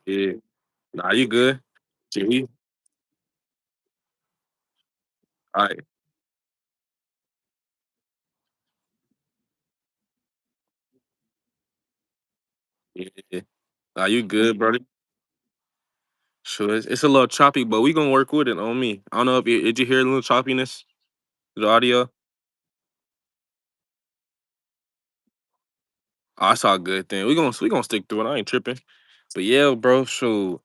Yeah. Nah, you good. Gee, alright. Yeah. Nah, you good, brother. Sure, it's a little choppy, but we gonna work with it on me. I don't know if did you hear a little choppiness? The audio? Oh, it's all good then. We gonna stick through it. I ain't tripping. But yeah, bro, so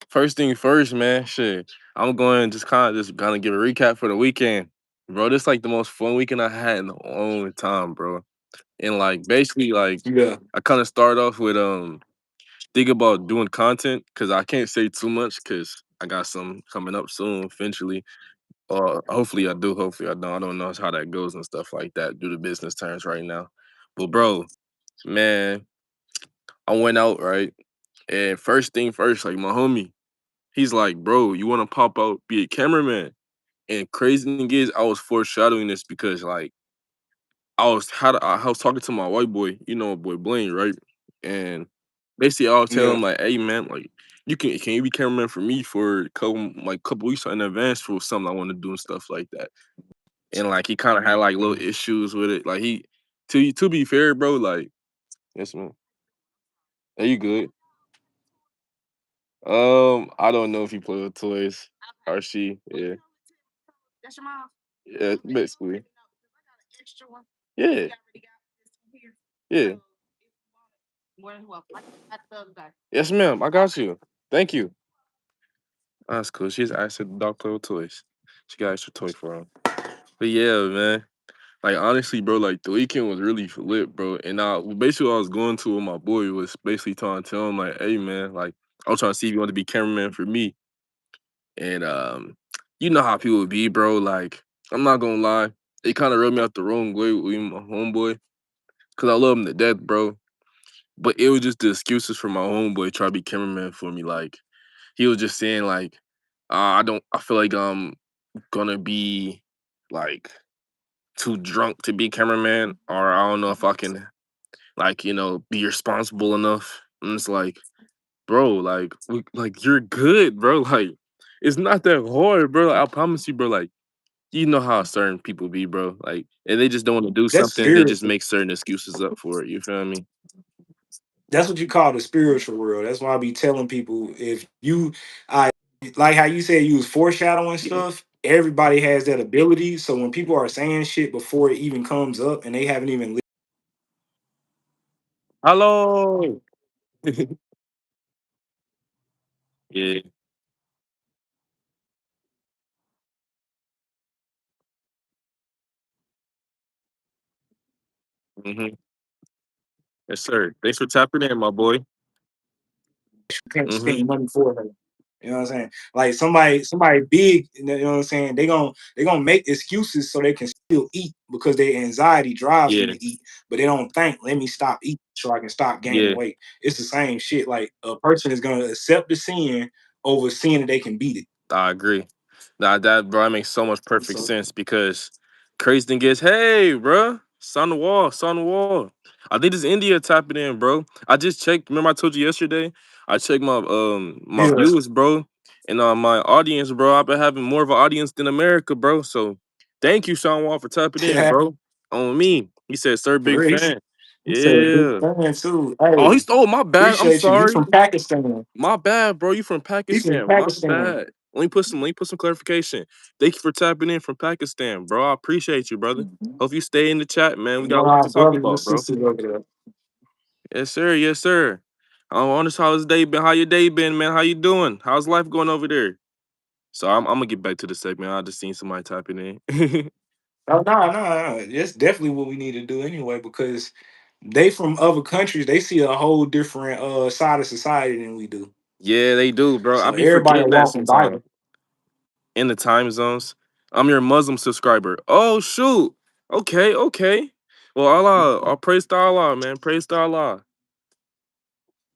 first thing first, man. Shit. I'm going just kinda give a recap for the weekend. Bro, this like the most fun weekend I had in a long time, bro. And like basically like Yeah. I kinda start off with think about doing content because I can't say too much because I got some coming up soon eventually. Hopefully I do. Hopefully I don't. I don't know how that goes and stuff like that due to business terms right now. But bro, man, I went out right, and first thing first, like my homie, he's like, "Bro, you want to pop out, be a cameraman?" And crazy thing is, I was foreshadowing this because like I was talking to my white boy, you know, my boy Blaine, right? And basically, I was telling Yeah. him like, "Hey, man, like, can you be cameraman for me for couple weeks in advance for something I want to do and stuff like that." And like he kind of had like little Mhm. issues with it. Like to be fair, bro, like, yes, man, are you good? I don't know if he play with toys or she. Yeah, yeah, basically. Yeah, yeah. Yes, ma'am. I got you. Thank you. That's cool. She's actually the dog play with toys. She got extra toy for him. But yeah, man. Like honestly, bro, like the weekend was really lit, bro. And basically what I was going to with my boy was basically trying to tell him like, hey man, like I was trying to see if you want to be cameraman for me. And you know how people be, bro. Like, I'm not gonna lie. It kind of rubbed me out the wrong way with my homeboy. Cause I love him to death, bro. But it was just the excuses for my homeboy trying to be cameraman for me. Like, he was just saying like, I feel like I'm gonna be like too drunk to be cameraman, or I don't know if I can like, be responsible enough. And it's like, bro, like you're good, bro. Like, it's not that hard, bro. I promise you, bro. Like, you know how certain people be, bro. Like, and they just don't want to do That's something. They just spiritual. make certain excuses up for it. You feel me? That's what you call the spiritual world. That's why I be telling people if you I like how you said you was foreshadowing stuff, everybody has that ability. So when people are saying shit before it even comes up and they haven't even Hello. Yeah. Hmm. Yes, sir. Thanks for tapping in, my boy. can't Hmm. spend money for her. You know what I'm saying? Like somebody big, you know what I'm saying? They gonna make excuses so they can still eat because their anxiety drives them Yeah. to eat, but they don't think, let me stop eating so I can stop gaining Yeah. weight. It's the same shit. Like a person is gonna accept the sin over seeing that they can beat it. I agree. Nah, that bro, that makes so much perfect So sense because crazy thing is, hey, bro, it's on the wall, it's on the wall. I think this India tapping in, bro. I just checked. Remember I told you yesterday? I checked my yeah. viewers, bro, and my audience, bro. I've been having more of an audience than America, bro. So thank you, Sean Wall, for tapping in, Yeah, bro. On me. He said, "Sir, for big real. fan." He said big Yeah. fan too. Oh, Hey, he's oh my bad. I'm appreciate you. He sorry. from Pakistan. My bad, bro. You from He from Pakistan. My Pakistan. bad. Let me put some clarification. Thank you for tapping in from Pakistan, bro. I appreciate you, brother. Hope you stay in the chat, man. We You got a know lot our to talk brothers and about, bro. sisters over there. Yes, sir. Yes, sir. Honest, how's day been? How your day been, man? How you doing? How's life going over there? So I'm gonna get back to the segment. I just seen somebody typing in. Oh no, no, no. That's definitely what we need to do anyway, because they from other countries, they see a whole different side of society than we do. Yeah, they do, bro. I So be everybody forgetting that walking sometimes. Bible. In the time zones. I'm your Muslim subscriber. Oh shoot. Okay, okay. Well, Allah, I praise to Allah, man. Praise to Allah.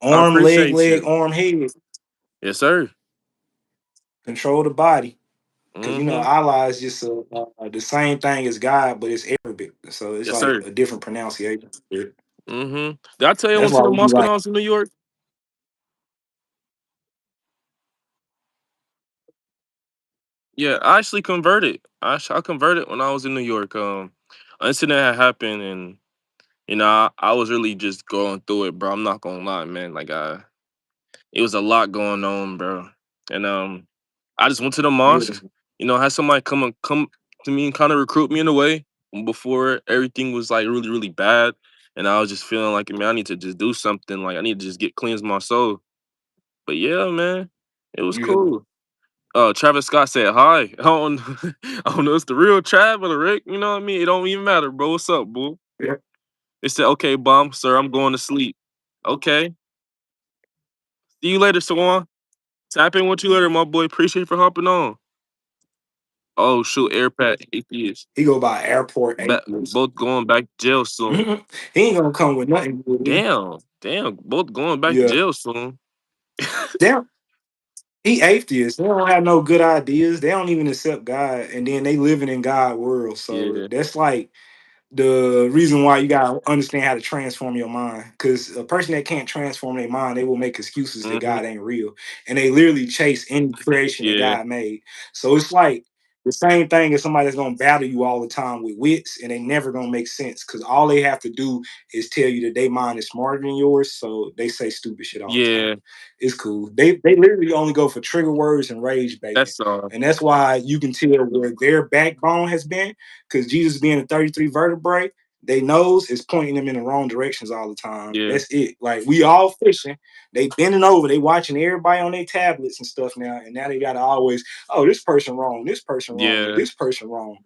I Arm, leg, appreciate leg, you. arm, head. Yes, sir. Control the body. Because you know Mm-hmm. Allah is just the same thing as God, but it's Arabic. So it's Yes, like sir. a different pronunciation. Mm-hmm. Did I tell you I That's went to why the we be mosque when like, I was in New York? Yeah, I actually converted. I converted when I was in New York. An incident had happened, and I was really just going through it, bro. I'm not gonna lie, man. Like, it was a lot going on, bro. And I just went to the Yeah, mosque. Had somebody come to me and kind of recruit me in a way before everything was like really really bad. And I was just feeling like, man, I need to just do something. Like, I need to just get cleanse my soul. But yeah, man, it was yeah, cool. Travis Scott said hi. I don't, I don't know. It's the real Trav or the Rick. You know what I mean? It don't even matter, bro. What's up, boo? yeah. They said, okay, bum, sir, I'm going to sleep. Okay. See you later, Swan. Tap in with you later, my boy. Appreciate you for hopping on. Oh shoot, Airpat atheist. He go by airport atheist. Both going back to jail soon. Mhm. He ain't gonna come with nothing good. Damn, both going back to Yeah, jail soon. damn. He atheist. They don't have no good ideas. They don't even accept God, and then they living in God world. So Yeah. that's like the reason why you gotta understand how to transform your mind. Because a person that can't transform their mind, they will make excuses that Mm-hmm. God ain't real, and they literally chase any creation that Yeah. God made. So it's like the same thing as somebody that's gonna battle you all the time with wits, and they never gonna make sense. Because all they have to do is tell you that their mind is smarter than yours, so they say stupid shit all the Yeah. time. It's cool. They literally only go for trigger words and rage baiting. That's And that's why you can tell where their backbone has been, because Jesus being a 33 vertebrae, they nose is pointing them in the wrong directions all the time. yeah. That's it. Like we all fishing, they bending over, they watching everybody on their tablets and stuff now, and now they gotta always, oh, this person wrong, this person wrong, Yeah. this person wrong.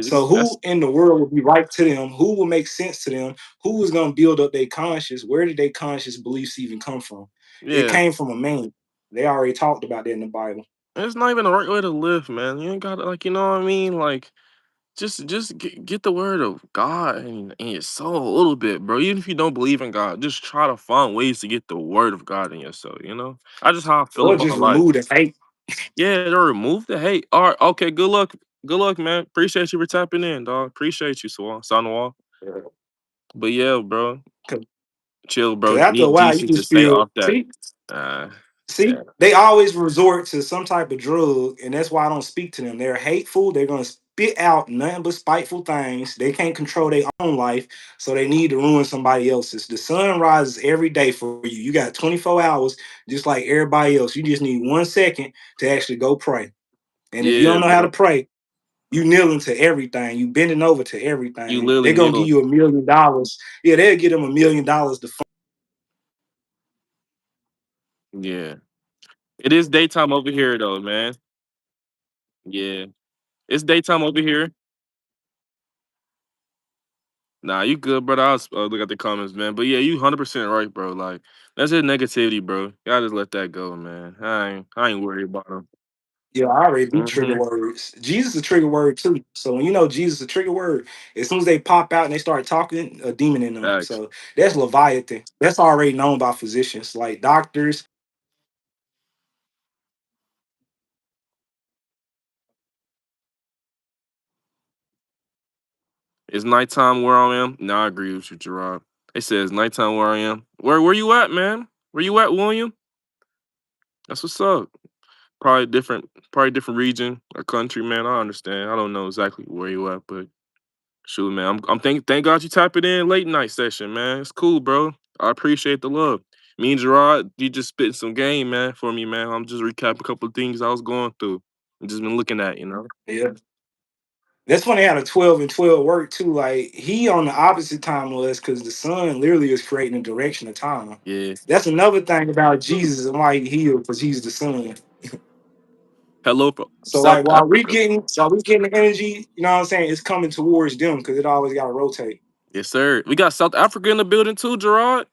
So It's who that's in the world will be right to them? Who will make sense to them? Who is gonna build up their conscience? Where did their conscious beliefs even come from? It yeah. came from a man. They already talked about that in the Bible. It's not even the right way to live, man. You ain't gotta, like, you know what I mean? Like, just get the word of God in your soul a little bit, bro. Even if you don't believe in God, just try to find ways to get the word of God in your soul, you know? I just how I feel Or about just life. remove the hate. Yeah, to remove the hate. All right, okay, good luck. Good luck, man. Appreciate you for tapping in, dog. Appreciate you, Swan. Sonwall. But yeah, bro. Chill, bro. Because after a Need while, you Jesus to just stay feel, off that. Uh see, yeah. they always resort to some type of drug, and that's why I don't speak to them. They're hateful. They're gonna spit out nothing but spiteful things. They can't control their own life, so they need to ruin somebody else's. The sun rises every day for you. You got 24 hours, just like everybody else. You just need 1 second to actually go pray. And if you Yeah, don't know how bro. to pray, you kneeling to everything. You bending over to You everything. literally They're gonna give kneel. you $1 million. Yeah, they'll give them $1 million to. Yeah. It is daytime over here though, man. Yeah. It's daytime over here. Nah, you good, brother. I was look at the comments, man. But yeah, you 100% right, bro. Like, that's just negativity, bro. Gotta just let that go, man. I ain't worried about them. Yeah, I already do trigger Mm-hmm. words. Jesus is a trigger word too. So when you know Jesus is a trigger word, as soon as they pop out and they start talking, a demon in them. Facts. So that's Leviathan. That's already known by physicians, like doctors. It's nighttime where I am. Nah, I agree with you, Gerard. It says nighttime where I am. Where you at, man? Where you at, William? That's what's up. Probably different region or country, man. I understand. I don't know exactly where you at, but shoot, man. Thank God you tap it in late night session, man. It's cool, bro. I appreciate the love. Me and Gerard, you just spitting some game, man, for me, man. I'm just recapping a couple of things I was going through. And just been looking at, you know. Yeah. That's when they had a 12 and 12 work too. Like he on the opposite time was because the sun literally is creating a direction of time. Yeah. That's another thing about Jesus and why he healed, because he's the sun. Hello from So South like Africa. while we getting the energy, you know what I'm saying, it's coming towards them because it always gotta rotate. Yes, sir. We got South Africa in the building too, Gerard.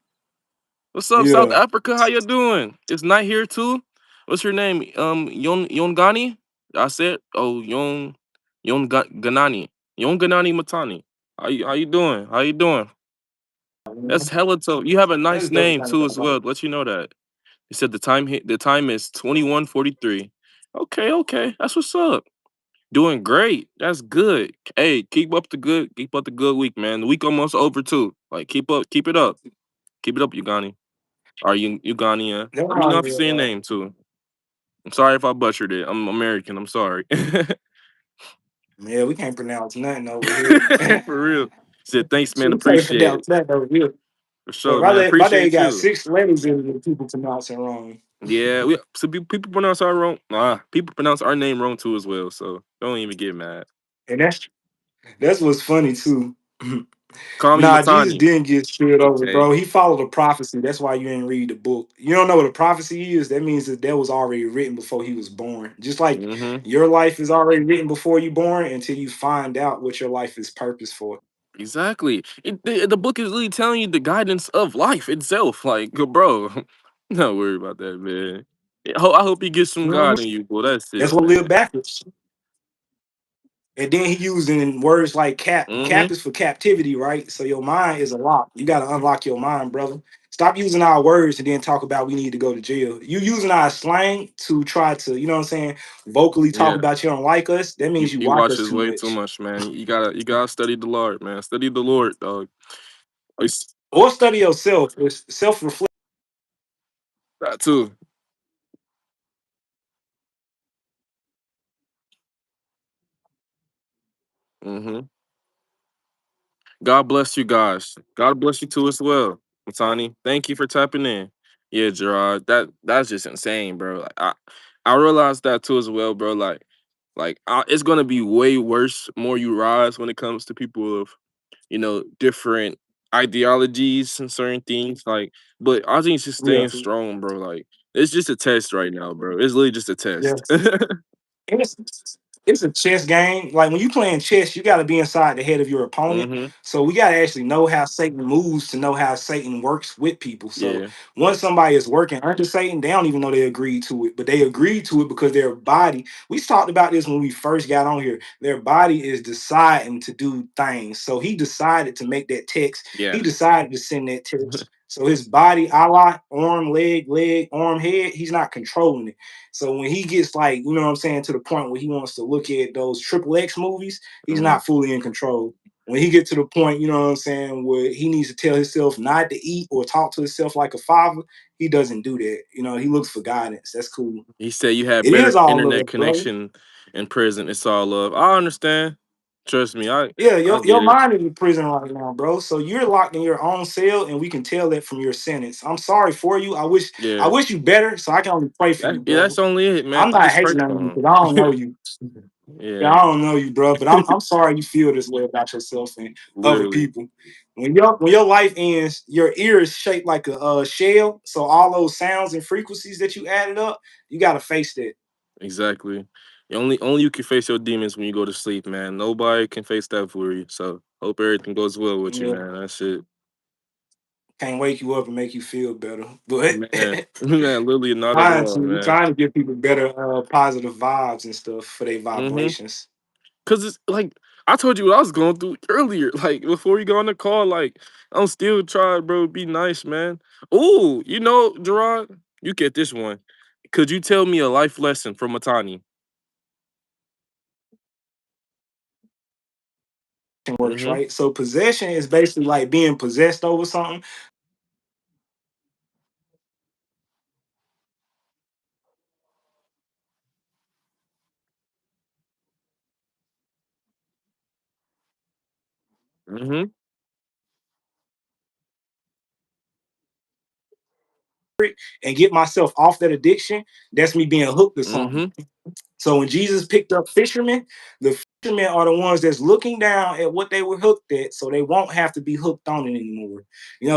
What's up, South Yeah. Africa? How you doing? It's night here too. What's your name? Yongani. I said, oh, Ganani. Ganani Matani. How you doing? How you doing? That's hella tough. You have a That's nice dope name thing too about as well. life. Let you know that. He said the time is 21:43. Okay, okay. That's what's up. Doing great. That's good. Hey, keep up the good week, man. The week almost over too. Like keep it up. Keep it up, Ugani. Or Ugania. That's Let me know how if you say your name too. I'm sorry if I butchered it. I'm American. I'm sorry. Yeah, we can't pronounce nothing over here. For real. Said thanks, man. We can't Appreciate it. pronounce nothing over here. For But sure, man. my Appreciate day it got too. 6 letters in it, and people pronouncing wrong. Yeah, people pronounce our wrong. People pronounce our name wrong too as well. So don't even get mad. And that's what's funny too. Call me Nah, Jesus Matani. didn't get screwed over, Okay. bro. He followed a prophecy. That's why you didn't read the book. You don't know what a prophecy is? That means that was already written before he was born. Just like Mm-hmm. your life is already written before you born until you find out what your life is purpose for. Exactly. The book is really telling you the guidance of life itself. Like, bro, not worry about that, man. I hope you get some Mhm. God in you, boy. That's That's it, what live man. backwards. And then he used in words like cap Mm-hmm. is for captivity, right? So your mind is a lock. You got to unlock your mind, brother. Stop using our words and then talk about we need to go to jail. You using our slang to try to, you know what I'm saying, vocally talk Yeah. about you don't like us. That means you He watch us watches too way too much. much, man. You gotta study the Lord, man. Study the Lord, dog. It's Or study yourself. It's self-reflect. that too. Mm-hmm. God bless you guys. God bless you too as well, Matani. Thank you for tapping in. Yeah, Gerard. That's just insane, bro. I realized that too as well, bro. It's gonna be way worse more you rise when it comes to people of different ideologies and certain things. But I think it's just Yeah. staying strong, bro. Like it's just a test right now, bro. It's literally just a Yeah. test. And it's a chess game. Like when you playing chess, you got to be inside the head of your opponent. hmm So we got to actually know how Satan moves to know how Satan works with people. So Yeah. once somebody is working under Satan, they don't even know they agreed to it, but they agreed to it because their body. We talked about this when we first got on here. Their body is deciding to do things. So he decided to make that text. He Yeah. decided to send that text. So his body, a la arm, leg, arm, head, he's not controlling it. So when he gets like, you know what I'm saying, to the point where he wants to look at those triple X movies, he's hmm not fully in control. When he gets to the point, you know what I'm saying, where he needs to tell himself not to eat or talk to himself like a father, he doesn't do that. You know, he looks for guidance. That's cool. He said you had It better is all internet love, bro. connection in prison. It's all love. I understand. Trust me. Yeah, I your get it. mind is in prison right now, bro. So you're locked in your own cell, and we can tell that from your sentence. I'm sorry for you. I Yeah. wish you better, so I can only pray for you, brother. That's only it, man. I'm not Just pray hating on for you him. because I don't know you. Yeah, Yeah. I don't know you, bro, but I'm sorry you feel this way about yourself and other Literally. people. When your life ends, your ear is shaped like a shell. So all those sounds and frequencies that you added up, you got to face that. Exactly. Only you can face your demons when you go to sleep, man. Nobody can face that for you. So hope everything goes well with you, Yeah, man. That's it. can't wake you up and make you feel better, but Man. Man, literally not at trying all, to we man. trying to give people better positive vibes and stuff for their Mm-hmm. vibrations. Cause it's like I told you what I was going through earlier. Like before you go on the call, like I'm still trying, bro. Be nice, man. Oh, Gerard, you get this one. Could you tell me a life lesson from Matani? Works Mm-hmm. right. So possession is basically like being possessed over something. Mm-hmm. And get myself off that addiction. That's me being hooked to something. Mm-hmm. So when Jesus picked up fishermen, the fishermen are the ones that's looking down at what they were hooked at, so they won't have to be hooked on it anymore.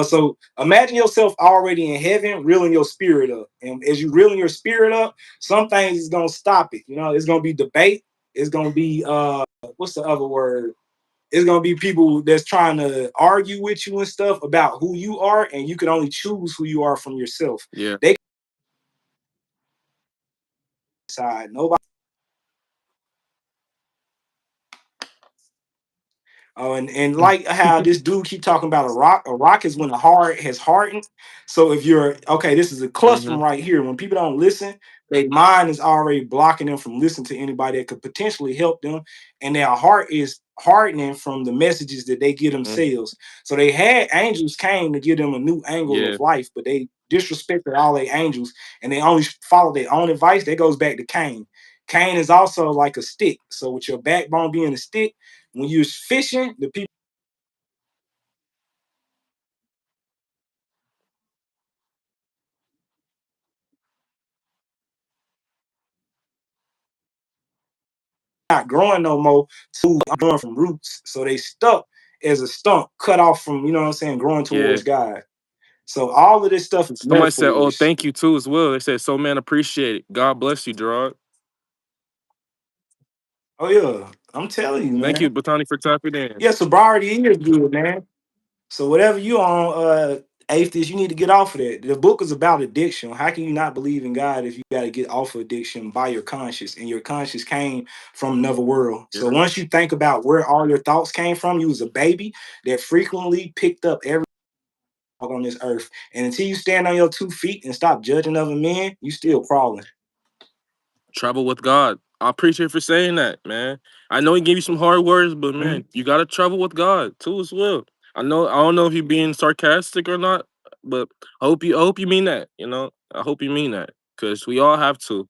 So imagine yourself already in heaven, reeling your spirit up. And as you reeling your spirit up, some things is gonna stop it. It's gonna be debate, it's gonna be what's the other word? It's gonna be people that's trying to argue with you and stuff about who you are, and you can only choose who you are from yourself. Yeah. They decide. Nobody. Oh, and like how this dude keep talking about a rock. A rock is when the heart has hardened. So if you're okay, this is a cluster Mm-hmm. right here. When people don't listen, their mind is already blocking them from listening to anybody that could potentially help them, and their heart is hardening from the messages that they give Mm-hmm. themselves. So they had angels came to give them a new angle Yeah. of life, but they disrespected all their angels, and they only follow their own advice. That goes back to Cain. Cain is also like a stick. So with your backbone being a stick, when you're fishing, the people not growing no more. To growing from roots, so they stuck as a stump, cut off from growing Yeah. towards God. So all of this stuff is Somebody said, "Oh, metaphors. thank you too as well." They said, "So man, appreciate it. God bless you, Gerard. Oh yeah, I'm telling you, Thank you, man. Batani, for tapping in." Yeah, sobriety is good, man. So whatever you on, atheist, you need to get off of that. The book is about addiction. How can you not believe in God if you got to get off of addiction by your conscience, and your conscience came from another world? So Yeah. once you think about where all your thoughts came from, you was a baby that frequently picked up every on this earth, and until you stand on your 2 feet and stop judging other men, you still crawling. Travel with God. I appreciate for saying that, man. I know he gave you some hard words, but Mhm. man, you gotta travel with God too as well. I don't know if you're being sarcastic or not, but I hope you mean that, you know? I hope you mean that. Cause we all have to.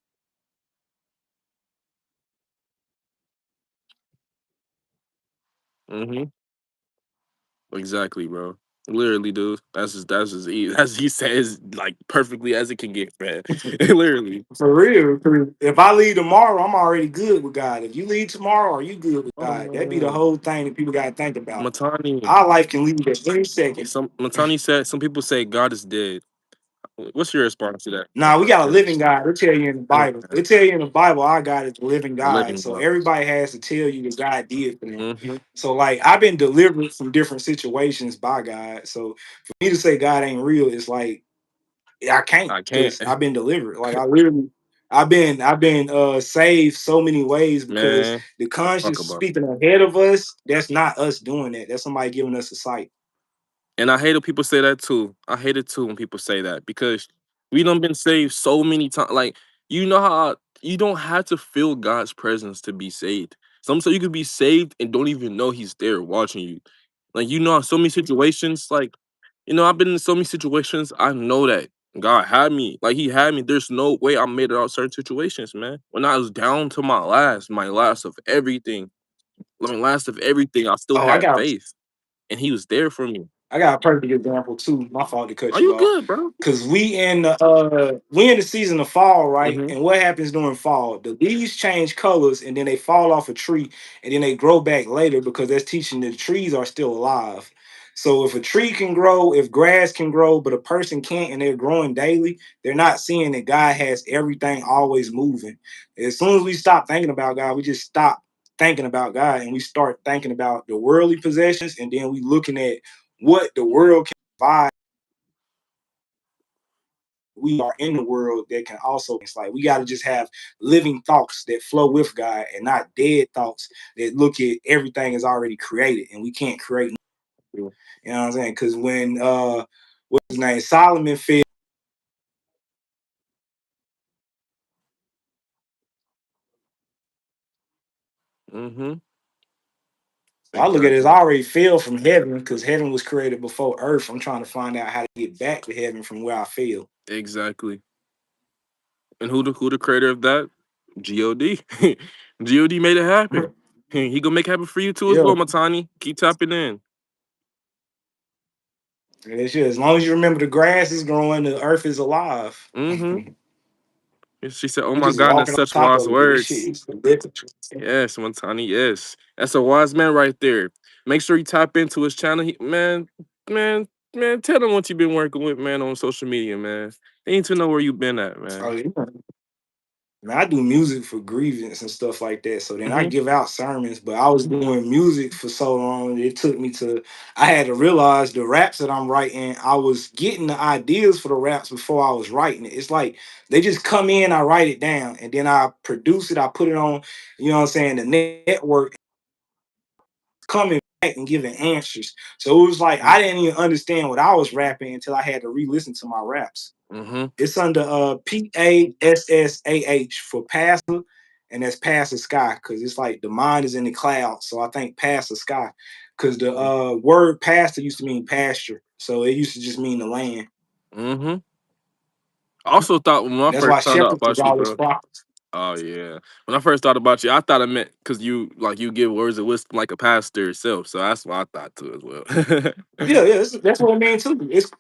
Hmm. Exactly, bro. Literally, dude. That's as easy as he says, like perfectly as it can get, man. Literally. For real. 'Cause if I leave tomorrow, I'm already good with God. If you leave tomorrow, are you good with God? That'd be the Oh, whole thing that people gotta think about. Matani. Our life can leave at any second. Some Matani said some people say God is dead. What's your response to that? Nah, we got a living First, God. They tell you in the living Bible. They God, tell you in the Bible, our God is the living a God. living So God. everybody has to tell you what God did for them. Hmm. So like I've been delivered from different situations by God. So for me to say God ain't real, it's like I can't I can't, because I've been delivered. Like I literally I've been saved so many ways because man. the Talk conscious about it. speaking ahead of us, that's not us doing that. That's somebody giving us a sight. And I hate when people say that too. I hate it too when people say that because we done been saved so many times. Like you know how you don't have to feel God's presence to be saved. Some you could be saved and don't even know He's there watching you. Like you know, so many situations. Like you know, I've been in so many situations. I know that God had me. Like He had me. There's no way I made it out of certain situations, man. When I was down to my last of everything, last of everything, I still Oh, I had got faith, and He was there for me. I got a perfect example too. My fault to cut Are you you off. good, bro? Cause we in the season of fall, right? Mhm. And what happens during fall? The leaves change colors and then they fall off a tree and then they grow back later because that's teaching the trees are still alive. So if a tree can grow, if grass can grow, but a person can't and they're growing daily, they're not seeing that God has everything always moving. As soon as we stop thinking about God, we just stop thinking about God and we start thinking about the worldly possessions and then we looking at what the world can provide. We are in the world that can also, it's like we got to just have living thoughts that flow with God and not dead thoughts that look at everything is already created and we can't create. Yeah. You know what I'm saying? Because when what's his name, Solomon fell, Mhm. I look at it as I Exactly. already fell from heaven because heaven was created before earth. I'm trying to find out how to get back to heaven from where I fell. Exactly. And who the creator of that? God. God made it happen. He gonna make it happen for you too as Yeah, well, Matani. Keep tapping in. it's just, as long as you remember the grass is growing, the earth is alive. Mhm. She said, "Oh We my just God, that's walking on such top wise of it, but this shit words." is living. Yes, Matani. Yes, that's a wise man right there. Make sure you tap into his channel. Man, tell them what you've been working with, man, on social media, man. They need to know where you've been at, Oh, man. yeah. Man, I do music for grievance and stuff like that. So then I Mhm. give out sermons, but I was doing music for so long. It took me to, I had to realize the raps that I'm writing, I was getting the ideas for the raps before I was writing it. It's like they just come in, I write it down, and then I produce it, I put it on, you know what I'm saying, the network coming back and giving answers. So it was like I didn't even understand what I was rapping until I had to re-listen to my raps. Mhm. It's under Passah for Passah, and that's Passah Sky because it's like the mind is in the clouds. So I think Passah Sky because the word pastor used to mean pasture, so it used to just mean the land. Mhm. I also thought when I That's why first found out shepherds is about you, all this bro. prophets. Oh yeah. When I first thought about you, I thought it meant because you like you give words of wisdom like a pastor yourself. So that's what I thought too as well. Yeah, yeah, that's what I mean too. It's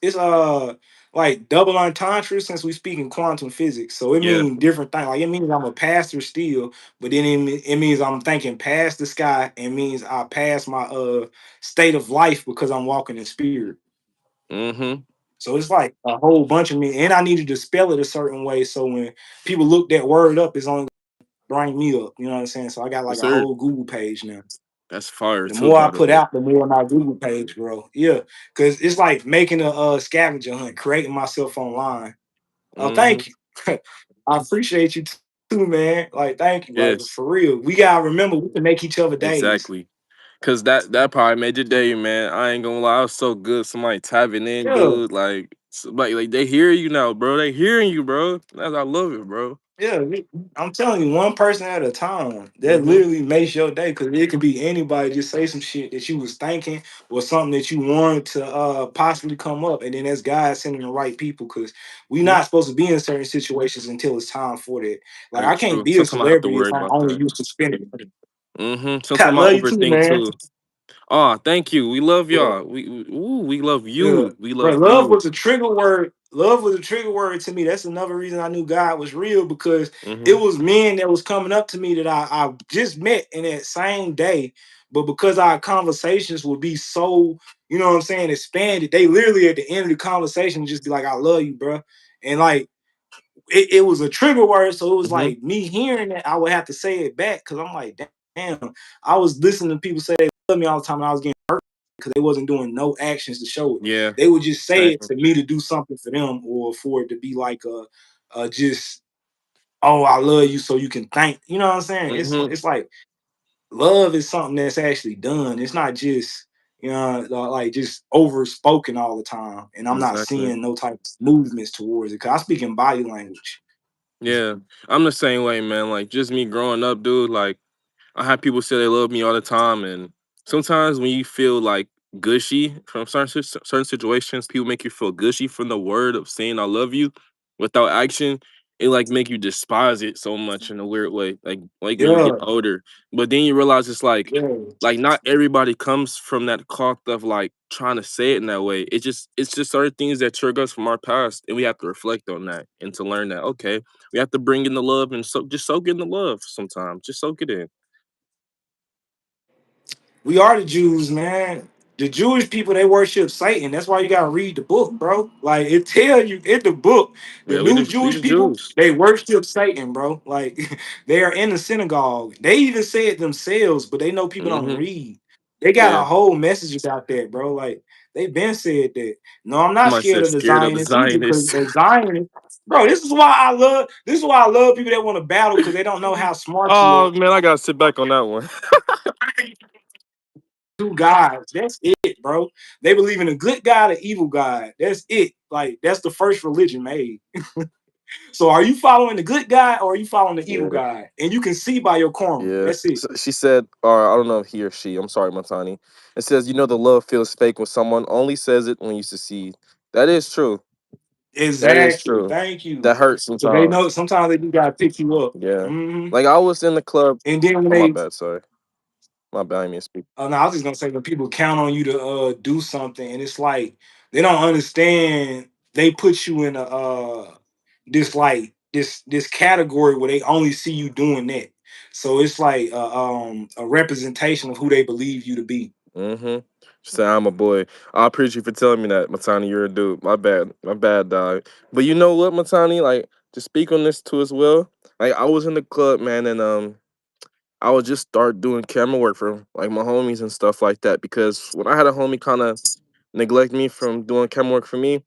like double entendre since we speak in quantum physics. So it Yeah. means different things. Like it means I'm a pastor still, but then it means I'm thinking past the sky. It means I pass my state of life because I'm walking in spirit. Mm-hmm. So it's like a whole bunch of me, and I needed to spell it a certain way. So when people look that word up, it's only bring me up. You know what I'm saying? So I got Yes, like a sir. whole Google page now. That's fire The too, more I by the put way. out, the more my Google page grow. Yeah, because it's like making a scavenger hunt, creating myself online. Oh, Mm-hmm. thank you. I appreciate you too, man. Like, thank you. Like Yes, for real, we gotta remember we can make each other days. exactly. Cause that probably made your day, man. I ain't gonna lie, I was so good. Somebody tapping in, Yeah, dude. Like, like they hear you now, bro. They hearing you, bro. That's I love it, bro. yeah. I'm telling you, one person at a time. That Mm-hmm. literally makes your day because it could be anybody. Just say some shit that you was thinking or something that you wanted to possibly come up, and then that's God sending the right people because we Hmm. not supposed to be in certain situations until it's time for that. Like Very I can't true. be a Sometimes I have to celebrity if worry I'm about only that. used to spending money. Mm-hmm. I Sometimes I love you too, overthink man. too. Oh, thank you. We love Yeah. y'all. We love Yeah, you. We but love love you. was a trigger word. Love was a trigger word to me. That's another reason I knew God was real because it Mm-hmm. was men that was coming up to me that I just met in that same day. But because our conversations would be so, you know what I'm saying, expanded, they literally at the end of the conversation just be like, I love you, bro. And like it was a trigger word. So it was Mm-hmm. like me hearing it, I would have to say it back because I'm like, damn, I was listening to people say they love me all the time and I was getting because they wasn't doing no actions to show it. Yeah. They would just say Same. it to me to do something for them or for it to be like just oh I love you so you can thank you know what I'm saying. Mm-hmm. It's like love is something that's actually done. It's not just like just over spoken all the time. And I'm not Exactly. seeing no type of movements towards it because I speak in body language. Yeah. I'm the same way, man. Like just me growing up, dude. Like I have people say they love me all the time, and sometimes when you feel like gushy from certain situations, people make you feel gushy from the word of saying "I love you" without action. It like make you despise it so much in a weird way, like when you get Yeah, older. But then you realize it's yeah. like not everybody comes from that cloth of like trying to say it in that way. It's just certain things that trigger us from our past, and we have to reflect on that and to learn that okay, we have to bring in the love and so just soak in the love sometimes, just soak it in. We are the Jews, man. The Jewish people they worship Satan. That's why you gotta read the book, bro. Like it tell you in the book, the Yeah, new we Jewish the people Jews. they worship Satan, bro. Like they are in the synagogue. They even say it themselves, but they know people don't Mhm. read. They got a Yeah. whole messages out there, bro. Like they been said that. No, I'm not Somebody scared said of the scared of the Zionists either, because Zionists. the Zionists, bro. This is why I love people that want to battle because they don't know how smart you Oh are. man, I gotta sit back on that one. Two gods. That's it, bro. They believe in a good God, an evil God. That's it. Like that's the first religion made. So are you following the good guy or are you following the evil Yeah, guy? And you can see by your karma. yeah. That's it. So she said, or I don't know if he or she. I'm sorry, Matani. It says, you know, the love feels fake when someone only says it when you succeed. That is true. That is Exactly. true. Thank you. That hurts Because they know sometimes. sometimes they do gotta pick you up. Yeah. Hmm. Like I was in the club. And then when Oh my they bad. Sorry. My bad. I didn't mean to speak. no, I was just gonna say when people count on you to do something and it's like they don't understand they put you in a this like this category where they only see you doing that. So it's like a representation of who they believe you to be. Mm-hmm. She said, I'm a boy. I appreciate you for telling me that, Matani. You're a dude. My bad. My bad, dog. But you know what, Matani? Like, to speak on this too as well. Like, I was in the club, man, and I would just start doing camera work for like my homies and stuff like that. Because when I had a homie kind of neglect me from doing camera work for me,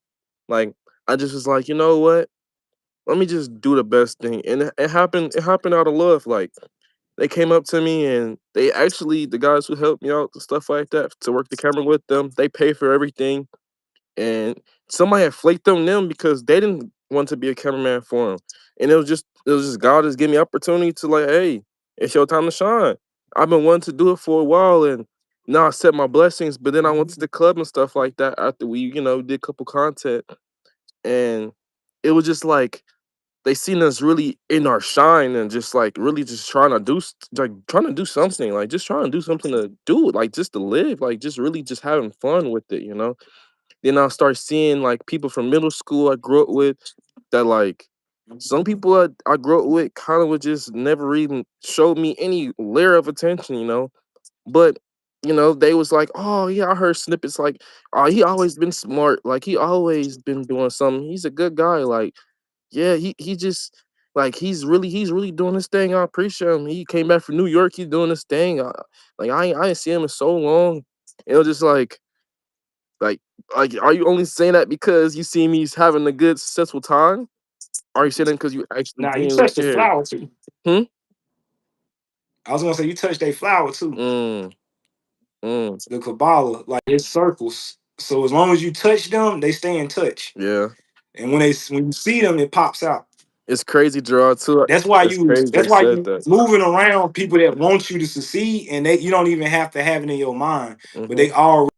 like I just was like, you know what? Let me just do the best thing. And it happened. It happened out of love. Like they came up to me and they actually the guys who helped me out and stuff like that to work the camera with them, they pay for everything. And somebody had flaked on them because they didn't want to be a cameraman for them. And it was just God just gave me opportunity to like, hey, it's your time to shine. I've been wanting to do it for a while and now I set my blessings, but then I went to the club and stuff like that after we, did a couple content and it was just like they seen us really in our shine and just like really just trying to do like trying to do something, like just trying to do something to do, like just to live, like just really just having fun with it, you know. Then I'll start seeing like people from middle school I grew up with that like some people I grew up with kind of would just never even show me any layer of attention, you know. But they was like, oh yeah, I heard snippets like, oh he always been smart, like he always been doing something. He's a good guy, like yeah, he just like he's really doing his thing. I appreciate him. He came back from New York. He's doing his thing. Like I ain't see him in so long. It was just like like are you only saying that because you see me having a good successful time? Are you saying that because you actually Now you genuinely touched the care? flower too. Hmm. I was gonna say you touched a flower too. Mm, mm, The Kabbalah, like it's circles. So as long as you touch them, they stay in touch. yeah, And when you see them, it pops out. it's crazy, Gerard. Too. It's crazy they That's why said you that. moving around people that want you to succeed, and they you don't even have to have it in your mind, but Hmm. they already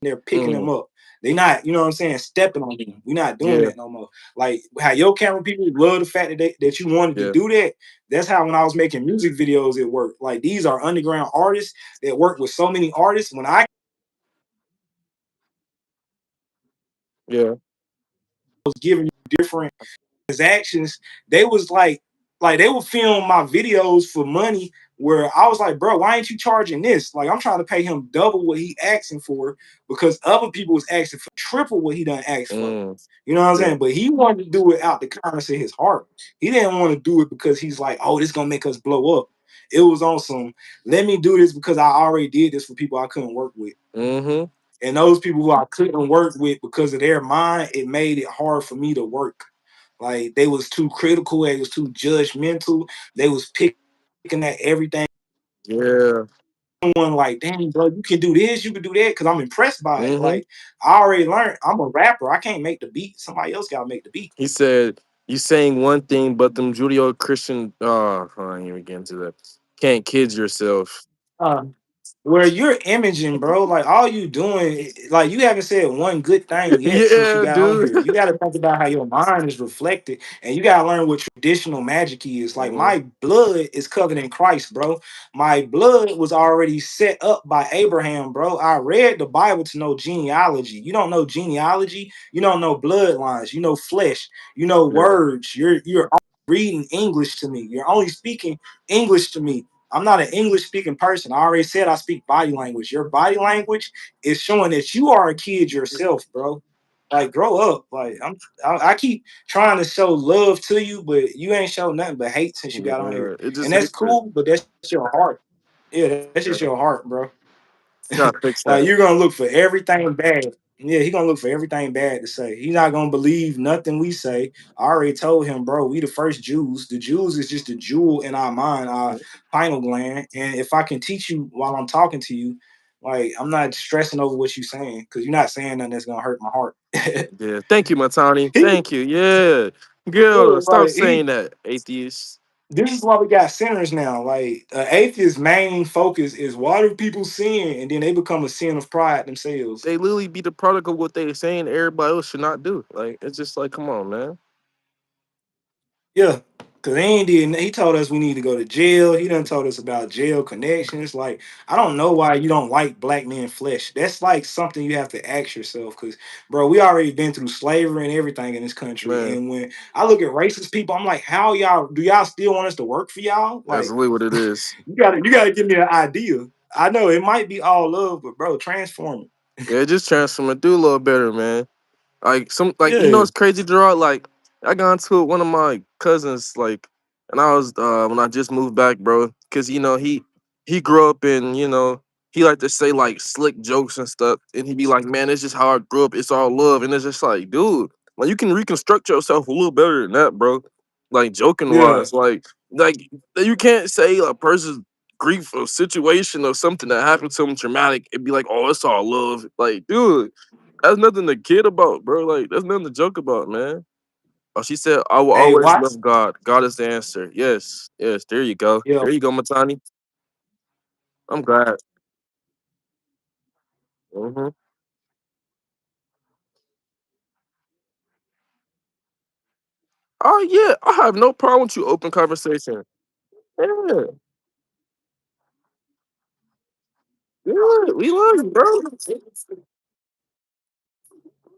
they're picking Mm, them up. They not, you know what I'm saying, stepping on them. We're not doing yeah, that no more. Like how your camera people love the fact that you wanted to yeah, do that. That's how when I was making music videos, it worked. Like these are underground artists that work with so many artists. When I yeah. was giving you different transactions, they was like they would film my videos for money where I was like, bro, why ain't you charging this? Like I'm trying to pay him double what he asking for because other people was asking for triple what he done asked for. Mm, You know what I'm yeah. saying? But he wanted to do it out the kindness of his heart. He didn't want to do it because he's like, oh, this gonna make us blow up. It was on some, let me do this because I already did this for people I couldn't work with. Mm-hmm. And those people who I couldn't work with because of their mind, it made it hard for me to work. Like they was too critical, they was too judgmental, they was picking at everything. Yeah. Someone like, dang, bro, you can do this, you can do that, because I'm impressed by it. Mm-hmm. Like I already learned, I'm a rapper. I can't make the beat. Somebody else gotta make the beat. He said, "You saying one thing, but them Judeo Christian, I ain't even get into that. Can't kid yourself." Uh, where you're imaging, bro. Like all you doing, like you haven't said one good thing yet since you Yeah, got on dude. here. You got to think about how your mind is reflected, and you got to learn what traditional magic is. Like Hmm. my blood is covered in Christ, bro. My blood was already set up by Abraham, bro. I read the Bible to know genealogy. You don't know genealogy, you don't know bloodlines. You know flesh. You know Yeah. words. You're reading English to me. You're only speaking English to me. I'm not an English speaking person. I already said I speak body language. Your body language is showing that you are a kid yourself, bro. Like grow up. Like I keep trying to show love to you, but you ain't show nothing but hate since you got on here. Yeah. It And just that's hatred. cool, but that's your heart. Yeah, that's just Yeah. your heart, bro. Gotta fix Like that. you're gonna look for everything bad. Yeah, he gonna look for everything bad to say. He's not gonna believe nothing we say. I already told him, bro, we the first Jews. The Jews is just a jewel in our mind, our pineal gland. And if I can teach you while I'm talking to you, like I'm not stressing over what you're saying because you're not saying nothing that's gonna hurt my heart. Yeah. Thank you, Matani. he, Thank you. Yeah. Girl, stop like saying that, atheist. this is why we got sinners now. Like atheist main focus is why do people sin, and then they become a sin of pride themselves. They literally be the product of what they saying everybody else should not do. Like it's just like, come on, man. Yeah, because he ain't did. He told us we need to go to jail. He done told us about jail connections. Like, I don't know why you don't like black men flesh. That's like something you have to ask yourself. Because, bro, we already been through slavery and everything in this country. Man, And when I look at racist people, I'm like, how y'all do y'all still want us to work for y'all? that's Like, really what it is. you gotta give me an idea. I know it might be all love, but bro, transform it. Yeah, just transform it. Do a little better, man. Like some like Yeah, it's crazy, Gerard. Like I got into it with one of my cousins, like, and I was when I just moved back, bro. Cause he grew up in, he like to say like slick jokes and stuff. And he be like, man, it's just how I grew up, it's all love. And it's just like, dude, like you can reconstruct yourself a little better than that, bro. Like joking yeah. wise. Like you can't say a person's grief or situation or something that happened to them traumatic and be like, oh, it's all love. Like, dude. That's nothing to kid about, bro. Like, that's nothing to joke about, man. Oh, she said, I will Hey, always watch. love God. God is the answer. Yes, yes. There you go. Yeah, There you go, Matani. I'm glad. Hmm. Oh yeah, I have no problem with you open conversation. Yeah, yeah, we love you, bro.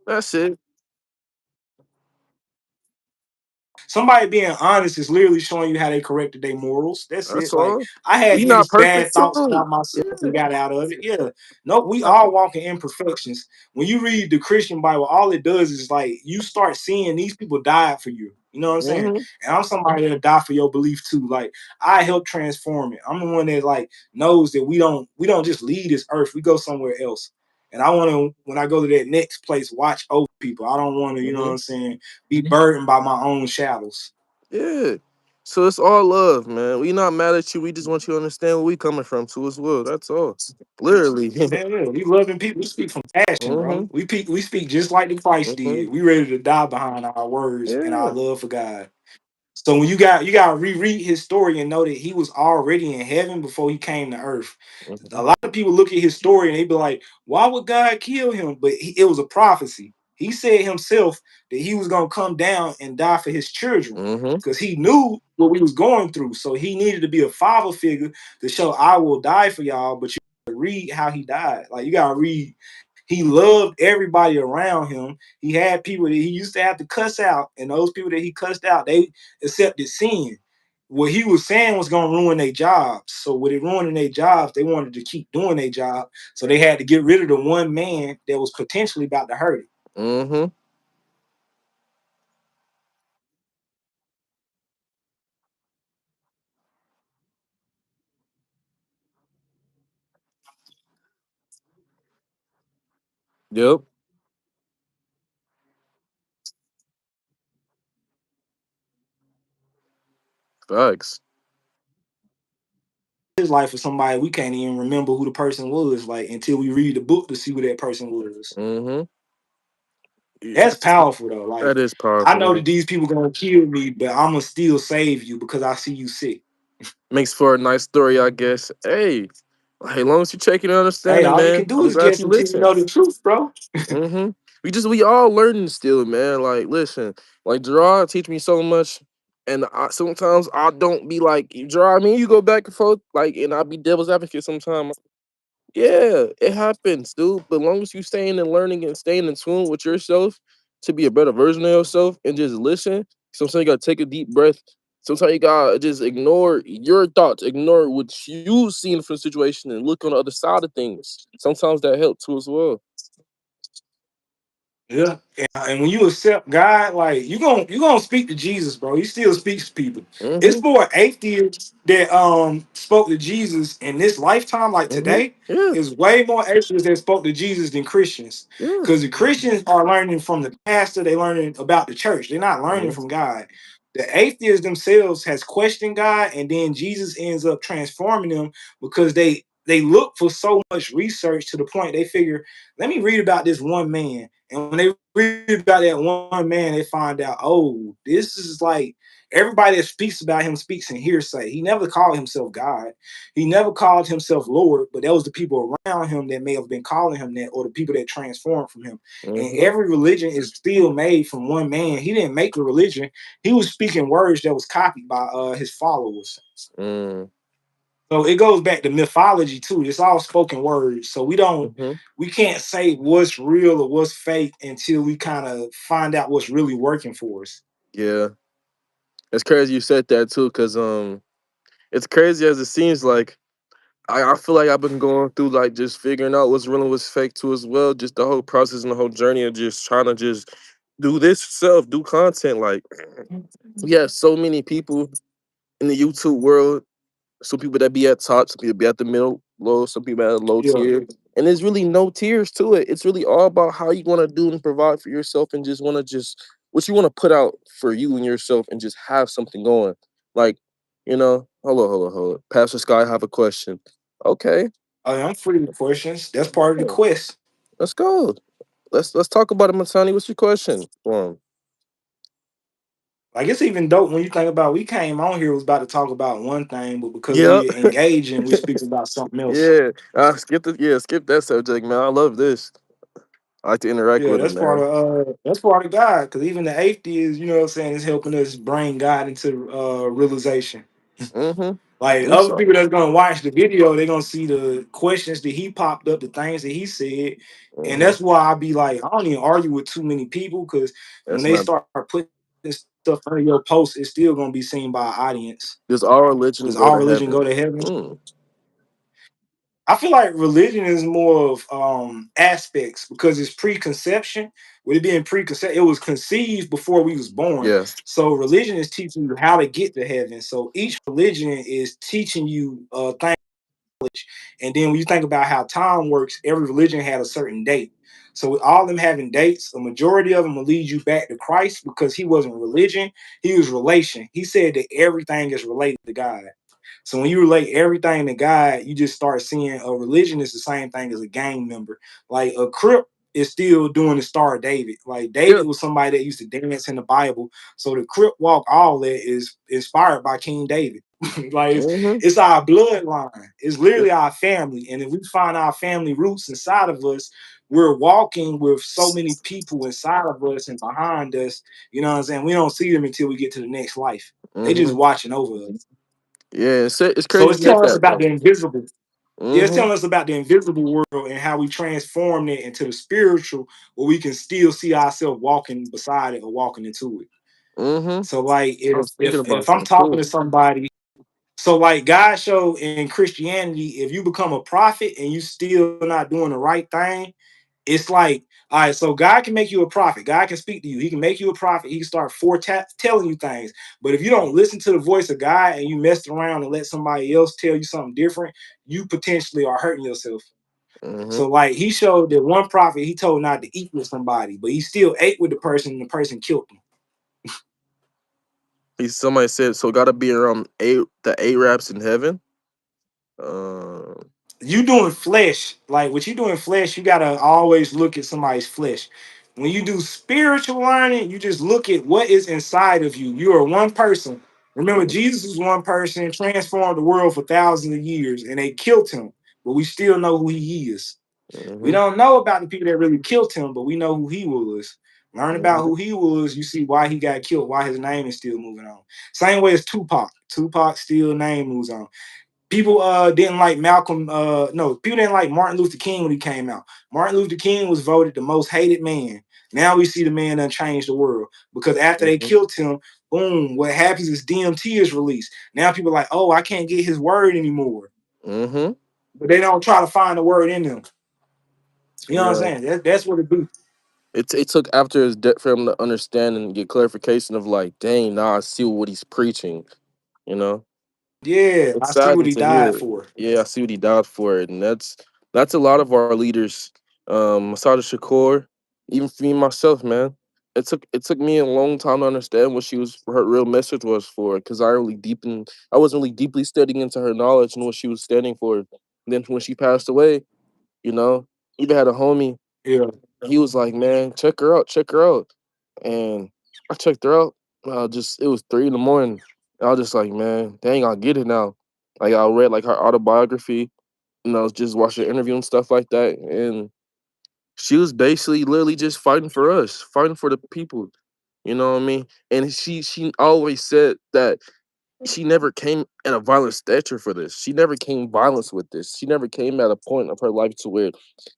That's it. Somebody being honest is literally showing you how they corrected their morals. That's That's it. Like all. I had We not these bad perfect thoughts too. about myself Yeah. and got out of it. Yeah. No, we all walk in imperfections. When you read the Christian Bible, all it does is like you start seeing these people died for you. You know what I'm saying? Hmm. And I'm somebody that die for your belief too. Like I help transform it. I'm the one that like knows that we don't just leave this earth. We go somewhere else. And I want to, when I go to that next place, watch over people. I don't want to, you know what Hmm. I'm saying, be burdened by my own shadows. Yeah. So it's all love, man. We not mad at you. We just want you to understand where we coming from too as well. That's all. Literally. Yeah, yeah, we loving people. We speak from passion, bro. Hmm. We speak just like the Christ Hmm. did. We ready to die behind our words and our Yeah. love for God. So when you got to reread his story and know that he was already in heaven before he came to earth. A Hmm. lot of people look at his story and they be like, "Why would God kill him?" But it was a prophecy. He said himself that he was gonna come down and die for his children Hmm. because he knew what we was going through. So he needed to be a father figure to show I will die for y'all. But you gotta read how he died. Like you gotta read. He loved everybody around him. He had people that he used to have to cuss out, and those people that he cussed out, they accepted sin. What he was saying was going to ruin their jobs. So with it ruining their jobs, they wanted to keep doing their job. So they had to get rid of the one man that was potentially about to hurt it. Hmm. Yep. Facts. His life for somebody we can't even remember who the person was, like until we read the book to see who that person was. Hmm. Yeah. That's powerful though. Like That is I know powerful. that these people gonna kill me, but I'm gonna still save you because I see you sick. Makes for a nice story, I guess. Hey, as long as you check it and Hey, understanding, all you can man. do I'm is glad guess you until you listen. know the truth, bro. Hmm. We all learning still, man. Like, listen, like Gerard teach me so much, and sometimes I don't be like Gerard. I mean, you go back and forth, like, and I be devil's advocate sometimes. Yeah, it happens, dude. But long as you staying and learning and staying in tune with yourself to be a better version of yourself and just listen. Sometimes you gotta take a deep breath. Sometimes you gotta just ignore your thoughts, ignore what you seen from the situation, and look on the other side of things. Sometimes that helps too as well. Yeah, and when you accept God, like you gonna speak to Jesus, bro. He still speaks to people. It's Hmm. more atheists that spoke to Jesus in this lifetime, like Hmm. today, Yeah, is way more atheists that spoke to Jesus than Christians. yeah. Because the Christians are learning from the pastor, they learning about the church. They're not learning Hmm. from God. The atheists themselves has questioned God, and then Jesus ends up transforming them because they look for so much research to the point they figure, let me read about this one man. And when they read about that one man, they find out, oh, this is like everybody that speaks about him speaks in hearsay. He never called himself God. He never called himself Lord, but that was the people around him that may have been calling him that, or the people that transformed from him. And Hmm. every religion is still made from one man. He didn't make the religion. He was speaking words that was copied by his followers. Mm. So it goes back to mythology too. It's all spoken words. So Hmm. we can't say what's real or what's fake until we kind of find out what's really working for us. Yeah, it's crazy you said that too, cause it's crazy as it seems like. I feel like I've been going through like just figuring out what's real and what's fake too as well. Just the whole process and the whole journey of just trying to just do this self, do content. Like we have so many people in the YouTube world. Some people that be at top, some people be at the middle, low, some people at a low Yeah. tier. And there's really no tiers to it. It's really all about how you want to do and provide for yourself and just want to just what you want to put out for you and yourself and just have something going. Like, hold on. Pastor Sky, I have a question. Okay. I'm free to questions. That's part of the Yeah, quest. let's go. Let's talk about it, Matani. What's your question? Like it's even dope when you think about we came on here was about to talk about one thing, but because Yeah. we engage and we speak about something else. Yeah. Skip that subject, man. I love this. I like to interact Yeah, with him, man. that's part of God. Because even the atheist, you know what I'm saying, is helping us bring God into realization. Mm-hmm. Like It's other all. people that's gonna watch the video, they're gonna see the questions that he popped up, the things that he said. And Mm-hmm. that's why I be like, I don't even argue with too many people because when That's they not. start putting stuff under your post, it's still gonna be seen by an audience. Does our religion Does go our to religion go heaven? to heaven? Mm. I feel like religion is more of aspects because it's preconception. With it being preconceived, it was conceived before we was born. Yes. So religion is teaching you how to get to heaven. So each religion is teaching you things. And then when you think about how time works, every religion had a certain date. So with all them having dates, a majority of them will lead you back to Christ because he wasn't religion, he was relation. He said that everything is related to God. So when you relate everything to God, you just start seeing a religion is the same thing as a gang member. Like a Crip is still doing the Star of David. Like Yeah. David was somebody that used to dance in the Bible. So the Crip walk, all that is inspired by King David. Like Mm-hmm. it's our bloodline. It's literally Yep. our family. And if we find our family roots inside of us, we're walking with so many people inside of us and behind us. You know what I'm saying? We don't see them until we get to the next life. They just Mm-hmm. watching over us. Yeah. It's So crazy it's you said telling us that about though. the invisible. Yeah, it's Mm-hmm. telling us about the invisible world and how we transform it into the spiritual, where we can still see ourselves walking beside it or walking into it. Mm-hmm. So like I if was thinking if about if I'm something talking too. to somebody, so like God showed in Christianity, if you become a prophet and you still not doing the right thing, it's like, all right, so God can make you a prophet. God can speak to you. He can make you a prophet. He can start telling you things. But if you don't listen to the voice of God and you mess around and let somebody else tell you something different, you potentially are hurting yourself. Mm-hmm. So like he showed that one prophet he told not to eat with somebody, but he still ate with the person and the person killed him. Somebody said so. Got to be around the Arabs in heaven. Uh, You doing flesh, like what you doing flesh, you gotta always look at somebody's flesh. When you do spiritual learning, you just look at what is inside of you. You are one person. Remember, Jesus was one person, transformed the world for thousands of years, and they killed him, but we still know who he is. We mm-hmm. don't know about the people that really killed him, but we know who he was. Learn about Mm-hmm. who he was, you see why he got killed, why his name is still moving on. Same way as Tupac. Tupac still name moves on. People didn't like Malcolm. No, people didn't like Martin Luther King when he came out. Martin Luther King was voted the most hated man. Now we see the man that changed the world because after they Mm-hmm. killed him, boom, what happens is DMT is released. Now people are like, oh, I can't get his word anymore, Mm-hmm. but they don't try to find the word in them. You know what I'm Yeah. saying? That's what it do. It took after his death for him to understand and get clarification of like, dang, now I see what he's preaching. You know. Yeah, It's I see what saddening he to died hear. for. Yeah, I see what he died for it, and that's a lot of our leaders. Masada Shakur, even for me myself, man. It took me a long time to understand what her real message was for, because I wasn't really deeply studying into her knowledge and what she was standing for. And then when she passed away, you know, even had a homie. Yeah. He was like, "Man, check her out," and I checked her out. Just it was 3 in the morning. And I was just like, "Man, dang, I get it now." Like I read like her autobiography, and I was just watching the interview and stuff like that, and she was basically literally just fighting for us, fighting for the people. You know what I mean? And she always said that she never came at a violent stature for this. She never came violence with this. She never came at a point of her life to where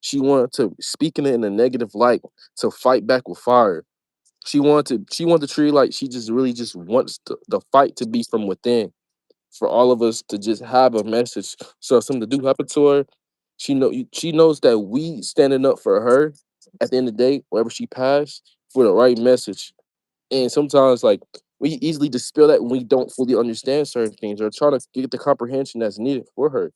she wanted to speaking it in a negative light to fight back with fire. She wanted to treat like she just really just wants the fight to be from within for all of us to just have a message. So if something do happen to her, she knows that we standing up for her at the end of the day, wherever she passed, for the right message. And sometimes like we easily dispel that when we don't fully understand certain things or try to get the comprehension that's needed for her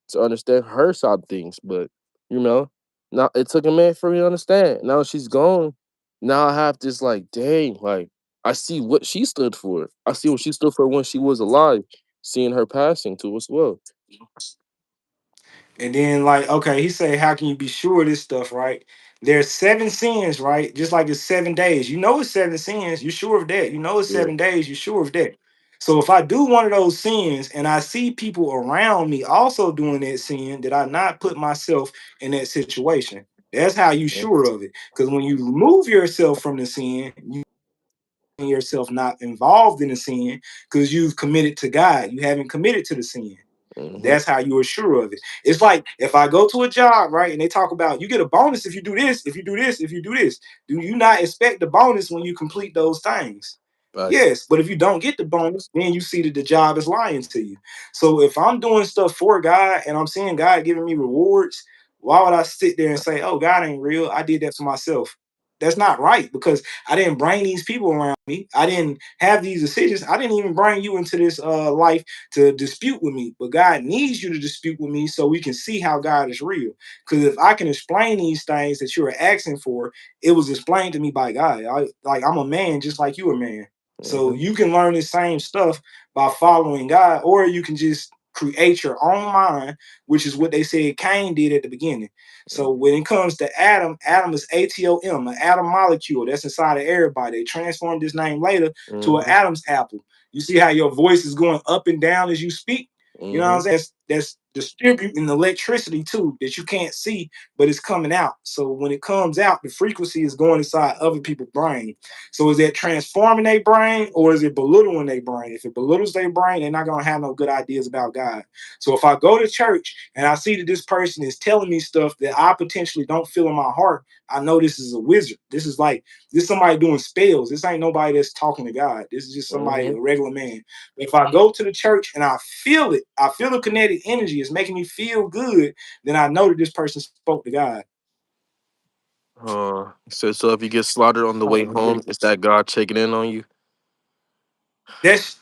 to understand her side of things. But you know, now it took a minute for me to understand. Now she's gone. Now I have this like, dang, like I see what she stood for. I see what she stood for when she was alive. Seeing her passing too as well. And then like, okay, he said, how can you be sure of this stuff, right? There's 7 sins, right? Just like it's 7 days. You know it's 7 sins. You're sure of that. You know it's Yeah. 7 days. You're sure of that. So if I do one of those sins and I see people around me also doing that sin, did I not put myself in that situation? That's how you Mhm. sure of it. Because when you remove yourself from the sin, you yourself not involved in the sin because you've committed to God. You haven't committed to the sin. Mhm. That's how you are sure of it. It's like if I go to a job, right, and they talk about you get a bonus if you do this, if you do this, if you do this. Do you not expect the bonus when you complete those things? Facts. Yes, but if you don't get the bonus, then you see that the job is lying to you. So if I'm doing stuff for God and I'm seeing God giving me rewards, why would I sit there and say, "Oh, God ain't real. I did that for myself"? That's not right because I didn't bring these people around me. I didn't have these decisions. I didn't even bring you into this life to dispute with me, but God needs you to dispute with me so we can see how God is real. Because if I can explain these things that you're asking for, it was explained to me by God. I'm a man just like you a man. So Mhm. you can learn the same stuff by following God, or you can just create your own mind, which is what they said Cain did at the beginning. So when it comes to Adam, Adam is ATOM, an atom molecule that's inside of everybody. They transformed this name later to an Mhm. Adam's apple. You see how your voice is going up and down as you speak? You know what I'm Mhm. saying? That's distributing electricity too that you can't see, but it's coming out. So when it comes out, the frequency is going inside other people's brain. So is that transforming their brain or is it belittling their brain? If it belittles their brain, they're not gonna have no good ideas about God. So if I go to church and I see that this person is telling me stuff that I potentially don't feel in my heart, I know this is a wizard. This is somebody doing spells. This ain't nobody that's talking to God. This is just somebody, Mhm. a regular man. If I go to the church and I feel it, I feel the kinetic energy, it's making me feel good, then I know that this person spoke to God. So if you get slaughtered on the way home, is that God checking in on you? That's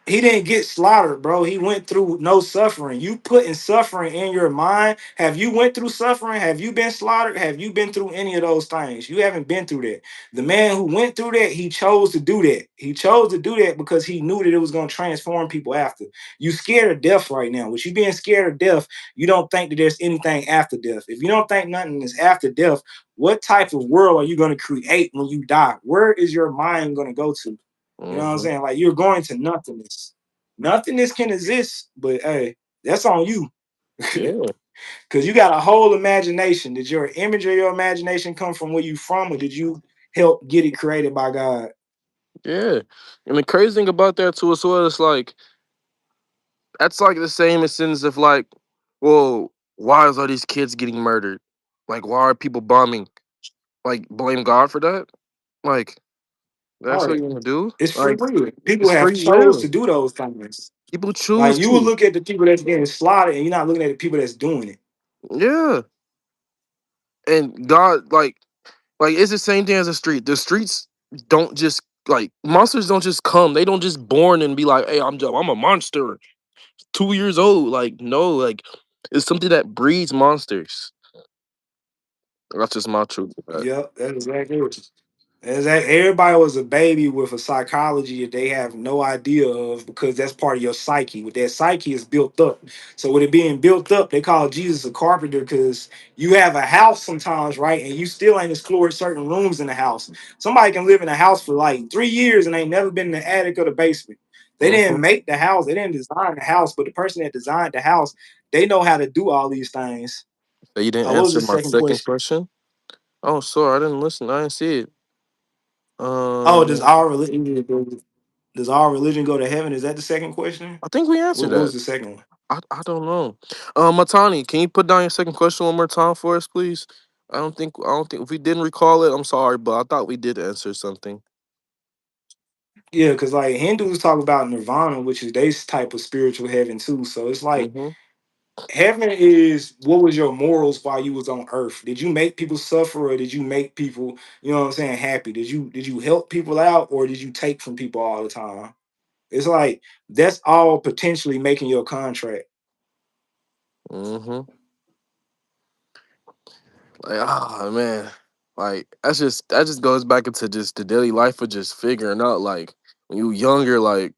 he didn't get slaughtered, bro. He went through no suffering. You putting suffering in your mind. Have you went through suffering? Have you been slaughtered? Have you been through any of those things? You haven't been through that. The man who went through that, he chose to do that. He chose to do that because he knew that it was going to transform people after. You scared of death right now. With you being scared of death, you don't think that there's anything after death. If you don't think nothing is after death, what type of world are you going to create when you die? Where is your mind going to go to? You know what I'm Mhm. saying? Like you're going to nothingness. Nothingness can exist, but hey, that's on you. Yeah. Because you got a whole imagination. Did your image or your imagination come from where you from, or did you help get it created by God? Yeah. And the crazy thing about that too as well is like that's like the same as sense of like, well, why is all these kids getting murdered? Like, why are people bombing? Like, blame God for that? Like, All that's what right. you want to do? It's free Like, will. People it's have free chose to will. do those things. People Like choose you will to. look at the people that's getting slaughtered and you're not looking at the people that's doing it. Yeah. And God, like it's the same thing as the street. The streets don't just like monsters don't just come. They don't just born and be like, hey, I'm a monster. 2 years old. Like, no, like it's something that breeds monsters. That's just my truth. Yep, that's exactly what everybody was a baby with a psychology that they have no idea of because that's part of your psyche. With that psyche is built up. So with it being built up, they call Jesus a carpenter because you have a house sometimes, right? And you still ain't explored certain rooms in the house. Somebody can live in a house for like 3 years and ain't never been in the attic or the basement. They didn't Mm-hmm. make the house, they didn't design the house, but the person that designed the house, they know how to do all these things. So you didn't What was answer the my second second question? question. Oh, sorry, I didn't listen. I didn't see it. Oh, Um, does our religion go to heaven? Is that the second question? I think we answered What that. was the second one? I don't know. Matani, can you put down your second question one more time for us, please? I don't think if we didn't recall it, I'm sorry, but I thought we did answer something. Yeah, because like Hindus talk about nirvana, which is their type of spiritual heaven too. So it's like Mm-hmm. heaven is what was your morals while you was on earth? Did you make people suffer or did you make people, you know what I'm saying, happy? Did you help people out or did you take from people all the time? It's like that's all potentially making your contract. Mm-hmm. Like, ah, man, like that just goes back into just the daily life of just figuring out like when you younger, like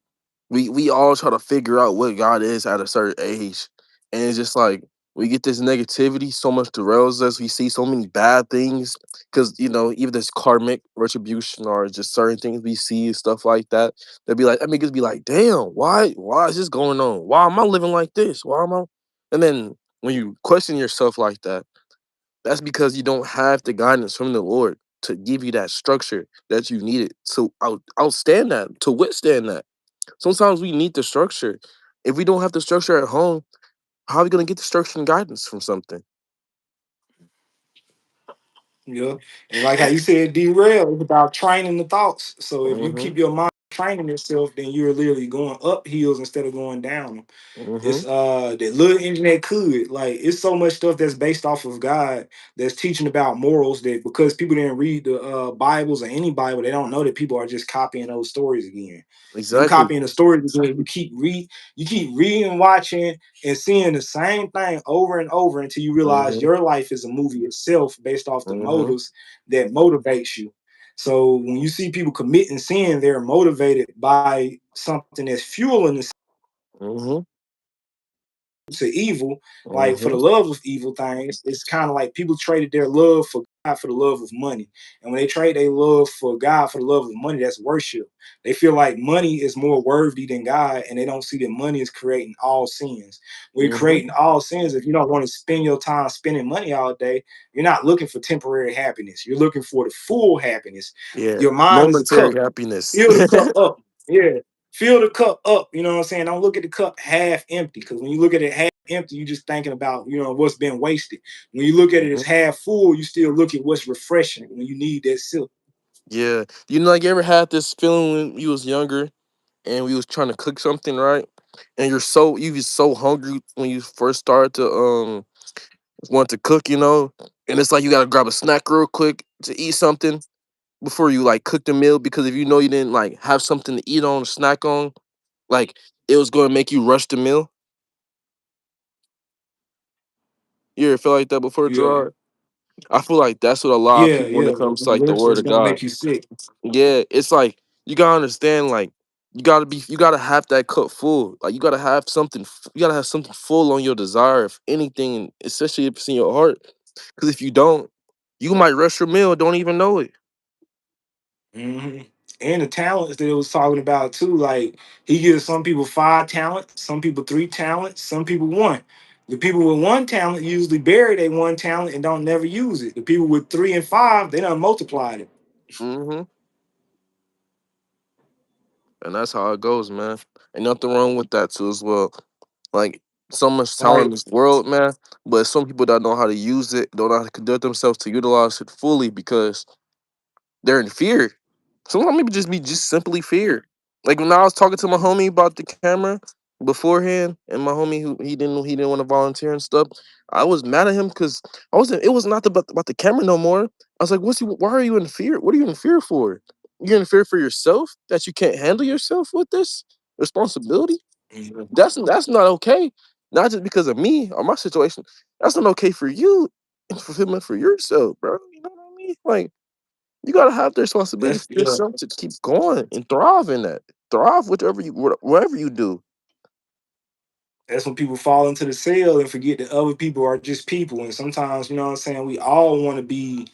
we all try to figure out what God is at a certain age, and it's just like We get this negativity so much derails us. We see so many bad things because even this karmic retribution or just certain things we see and stuff like that. They'll be like, I mean, just be like, damn, why is this going on? Why am I living like this? Why am I? And then when you question yourself like that, that's because you don't have the guidance from the Lord to give you that structure that you needed to outstand that, to withstand that. Sometimes we need the structure. If we don't have the structure at home, how are we gonna get the structure and guidance from something? Yeah. And like how you said, derail is about training the thoughts. So if you Mhm. keep your mind training itself, then you're literally going up hills instead of going down 'em. It's Mhm. that little internet could like it's so much stuff that's based off of God that's teaching about morals that because people didn't read the Bibles or any Bible, they don't know that people are just copying those stories again. Them Exactly. copying the stories again, you keep reading, watching, and seeing the same thing over and over until you realize Mhm. your life is a movie itself based off the Mhm. motives that motivates you. So when you see people committing sin, they're motivated by something that's fueling the Mhm. to evil, like for the Mhm. love of evil things. It's kind of like people traded their love for God for the love of money. And when they trade their love for God for the love of money, that's worship. They feel like money is more worthy than God, and they don't see that money is creating all sins. We're Mhm. creating all sins. If you don't want to spend your time spending money all day, you're not looking for temporary happiness. You're looking for the full happiness. Yeah. Your mind is a Momentary cup. happiness. Fill the cup up. Yeah. Fill the cup up. You know what I'm saying? Don't look at the cup half empty. Because when you look at it half empty, you're just thinking about, what's been wasted. When you look at it as Mhm. half full, you still look at what's refreshing when you need that sip. Yeah. Like you ever had this feeling when you was younger and we was trying to cook something, right? And you was so hungry when you first started to want to cook, and it's like you gotta grab a snack real quick to eat something before you like cook the meal because if you know you didn't like have something to eat on or snack on, like it was gonna make you rush the meal. You ever feel like that before, Yeah. Gerard? I feel like that's what a lot of Yeah, people when yeah. it comes to like the Literally, word it's of gonna God. make you sick. Yeah, it's like you gotta understand, like you gotta have that cup full. Like you gotta have something full on your desire, if anything, especially if it's in your heart. Because if you don't, you might rush your meal, and don't even know it. hmm And the talents that it was talking about too. Like he gives some people 5 talents, some people 3 talents, some people one. The people with 1 talent usually bury their 1 talent and don't never use it. The people with 3 and 5, they done multiplied it. Hmm. And that's how it goes, man. Ain't nothing wrong with that too, as well. Like so much talent in Right. this world, man. But some people that know how to use it, don't know how to conduct themselves to utilize it fully because they're in fear. Sometimes maybe just be just simply fear. Like when I was talking to my homie about the camera beforehand, and my homie who he didn't want to volunteer and stuff, I was mad at him because I wasn't. It was not about the camera no more. I was like, Why are you in fear? What are you in fear for? You're in fear for yourself that you can't handle yourself with this responsibility. Mhm. That's not okay. Not just because of me or my situation. That's not okay for you and fulfillment for yourself, bro. You know what I mean? Like you gotta have the responsibility That's for yeah. yourself to keep going and thrive in that. Thrive whatever you do. That's when people fall into the cell and forget that other people are just people. And sometimes, you know what I'm saying, we all want to be,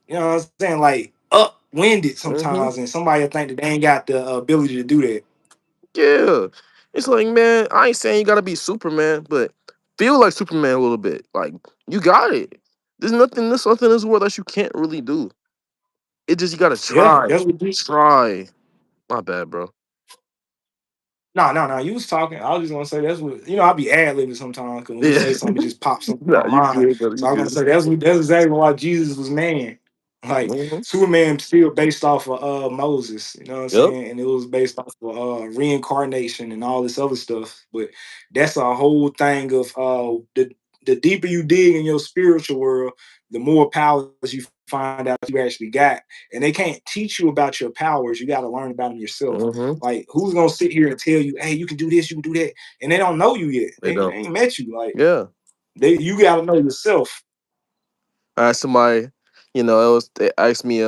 what I'm saying, like upwinded Hmm. sometimes, and somebody will think that they ain't got the ability to do that. Yeah. It's like, man, I ain't saying you gotta be Superman, but feel like Superman a little bit. Like you got it. There's something in this world that you can't really do. It just you gotta Yeah, try. that's what you. Try. My bad, bro. No, no, no. You was talking. I was just gonna say that's what I be ad libbing sometimes because when you Yeah. say something, it just pops something in Nah, my you mind. good, brother. So You I was gonna good. say that's exactly why Jesus was man. Like Hmm. Superman still based off of Moses, you know what I'm Yep. saying? And it was based off of reincarnation and all this other stuff. But that's a whole thing of the deeper you dig in your spiritual world, the more powers you find out you actually got. And they can't teach you about your powers. You got to learn about them yourself. Hmm. Like, who's gonna sit here and tell you, "Hey, you can do this, you can do that," and they don't know you yet. They They don't. ain't met you. Like, Yeah. you gotta know yourself. I had somebody, they asked me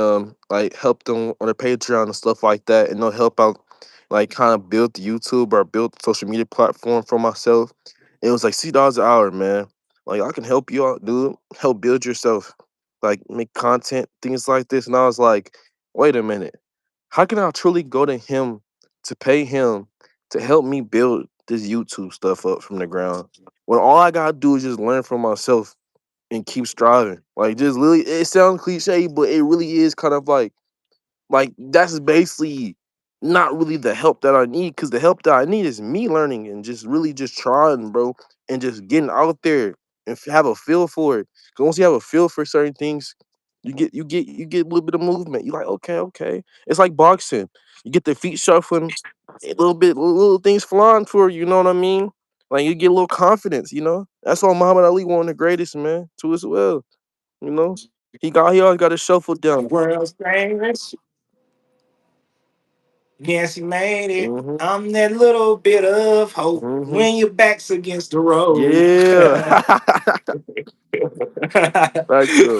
like help them on their Patreon and stuff like that, and they'll help out like kind of build the YouTube or build the social media platform for myself. It was like $6 an hour, man. Like I can help you out, dude. Help build yourself. Like make content, things like this. And I was like, wait a minute. How can I truly go to him to pay him to help me build this YouTube stuff up from the ground? When all I gotta do is just learn from myself and keep striving. Like just literally it sounds cliche, but it really is kind of like that's basically not really the help that I need because the help that I need is me learning and just really just trying, bro, and just getting out there and have a feel for it. Because once you have a feel for certain things, you get a little bit of movement. You're like, okay, okay. It's like boxing. You get the feet shuffling, a little bit, little things flying for you. You know what I mean? Like you get a little confidence. You know, that's why Muhammad Ali one of the greatest, man, too as well. You know, he always got his shuffle The down. world's famous. Yes, you made it. Hmm. I'm that little bit of hope Hmm. when your back's against the road. Yeah. Facts though.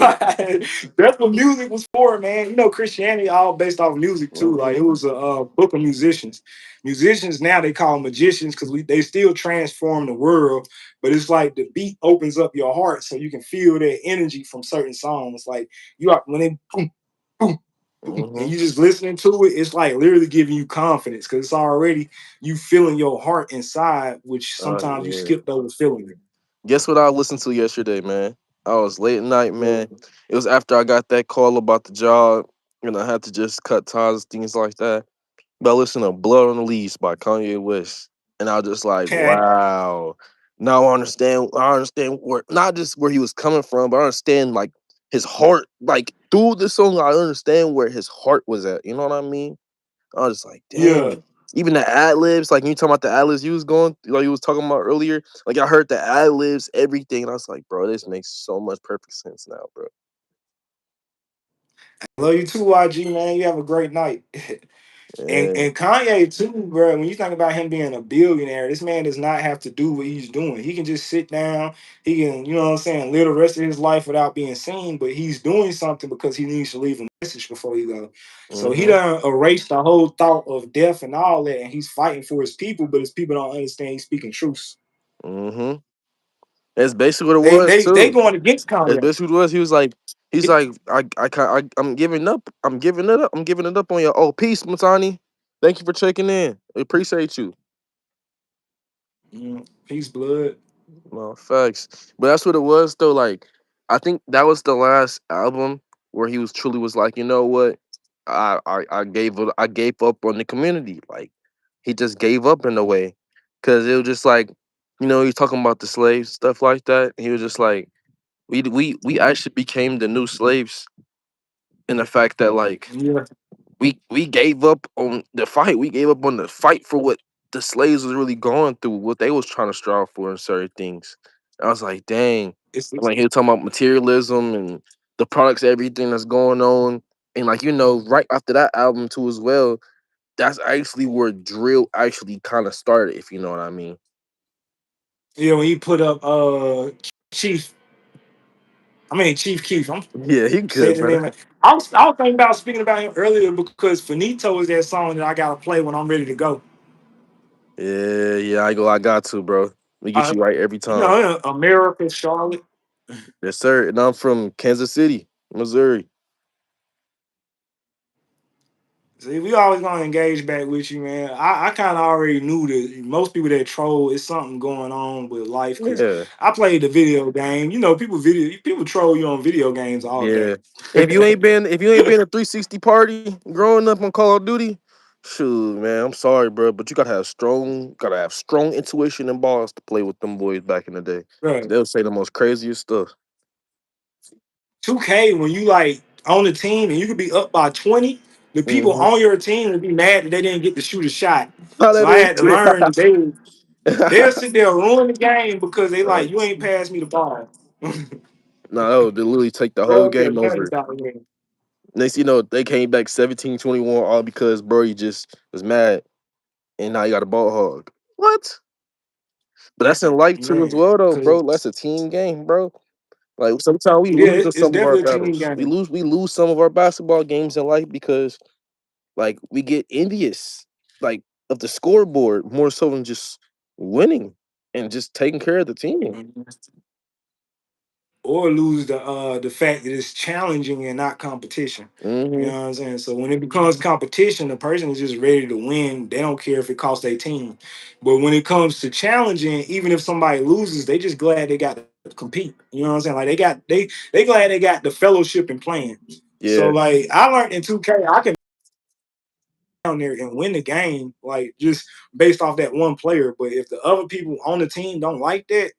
That's what music was for, man. You know, Christianity all based off music too. Like it Hmm. was a book of musicians. Musicians now they call them magicians because they still transform the world, but it's like the beat opens up your heart so you can feel that energy from certain songs. Like you are when they boom, boom, boom, and Hmm. you just listening to it, it's like literally giving you confidence because it's already you feeling your heart inside, which Oh sometimes you yeah. skipped over feeling it. Guess what I listened to yesterday, man? I was late at night, man. It was after I got that call about the job, and I had to just cut ties, things like that. But I listened to "Blood on the Leaves" by Kanye West, and I was just like, Okay. wow. Now I understand. I understand where not just where he was coming from, but I understand like his heart. Like through the song, I understand where his heart was at. You know what I mean? I was just like, Yeah. dang. Even the ad libs, like you talking about the ad libs you was going, like you was talking about earlier. Like I heard the ad libs, everything, and I was like, bro, this makes so much perfect sense now, bro. Love you too, YG, man. You have a great night. And Yeah. and Kanye too, bro. When you think about him being a billionaire, this man does not have to do what he's doing. He can just sit down. He can, you know what I'm saying, live the rest of his life without being seen. But he's doing something because he needs to leave a message before he goes. So he Mm-hmm. done erased the whole thought of death and all that, and he's fighting for his people. But his people don't understand he's speaking truth. Mm-hmm. That's basically what it They was they they too. going against That's Kanye. basically what it was. He's like, I'm giving up. I'm giving it up. I'm giving it up on you. Oh, peace, Matani. Thank you for checking in. I appreciate you. Peace, blood. No, facts. But that's what it was though. Like, I think that was the last album where he was truly was like, you know what? I gave up on the community. Like, he just gave up in a way. Cause it was just like, he's talking about the slaves, stuff like that. He was just like, we actually became the new slaves in the fact that like Yeah, we gave up on the fight. We gave up on the fight for what the slaves was really going through, what they was trying to strive for in certain things. I was like, dang. it's Like he was talking about materialism and the products, everything that's going on. And like, right after that album too as well, that's actually where drill actually kind of started, if you know what I mean. yeah. When he put up Chief, I mean Chief Keef. I'm Yeah, he good, saying the brother. name. I was thinking about speaking about him earlier because Finito is that song that I gotta play when I'm ready to go. Yeah, yeah, I got to, bro. We get Uh, you right every you time. know, America, Charlotte. Yes, sir. And I'm from Kansas City, Missouri. See, we always gonna engage back with you, man. I kind of already knew that most people that troll is something going on with life because Yeah. I played the video game. You know, people troll you on video games all Yeah. day. If you ain't been a 360 party growing up on Call of Duty, shoot, man, I'm sorry, bro, but you gotta have strong intuition and balls to play with them boys back in the day. 'Cause Right. they'll say the most craziest stuff. 2K, when you like on the team and you could be up by 20, the people Mm-hmm. on your team would be mad that they didn't get to shoot a shot. How So that I is. had to learn that they'll sit there and ruin the game because they like you Facts. ain't passed me the ball. No, they literally take the whole Bro, get game money over. out here. Next, they came back 17-21 all because bro, you just was mad and now you got a ball hog. What? But that's in life too as Man, well though, bro. because That's a team game, bro. Like sometimes we yeah, lose in it's some of our definitely a team battles. We game. lose some of our basketball games in life because like we get envious, like of the scoreboard more so than just winning and just taking care of the team. Mhm. or lose the fact that it's challenging and not competition. You Mhm. know what I'm saying? So when it becomes competition, the person is just ready to win. They don't care if it costs their team. But when it comes to challenging, even if somebody loses, they just glad they got to compete. You know what I'm saying? Like they glad they got the fellowship and playing. So Yeah. like I learned in 2K, I can down there and win the game, like just based off that one player. But if the other people on the team don't like that,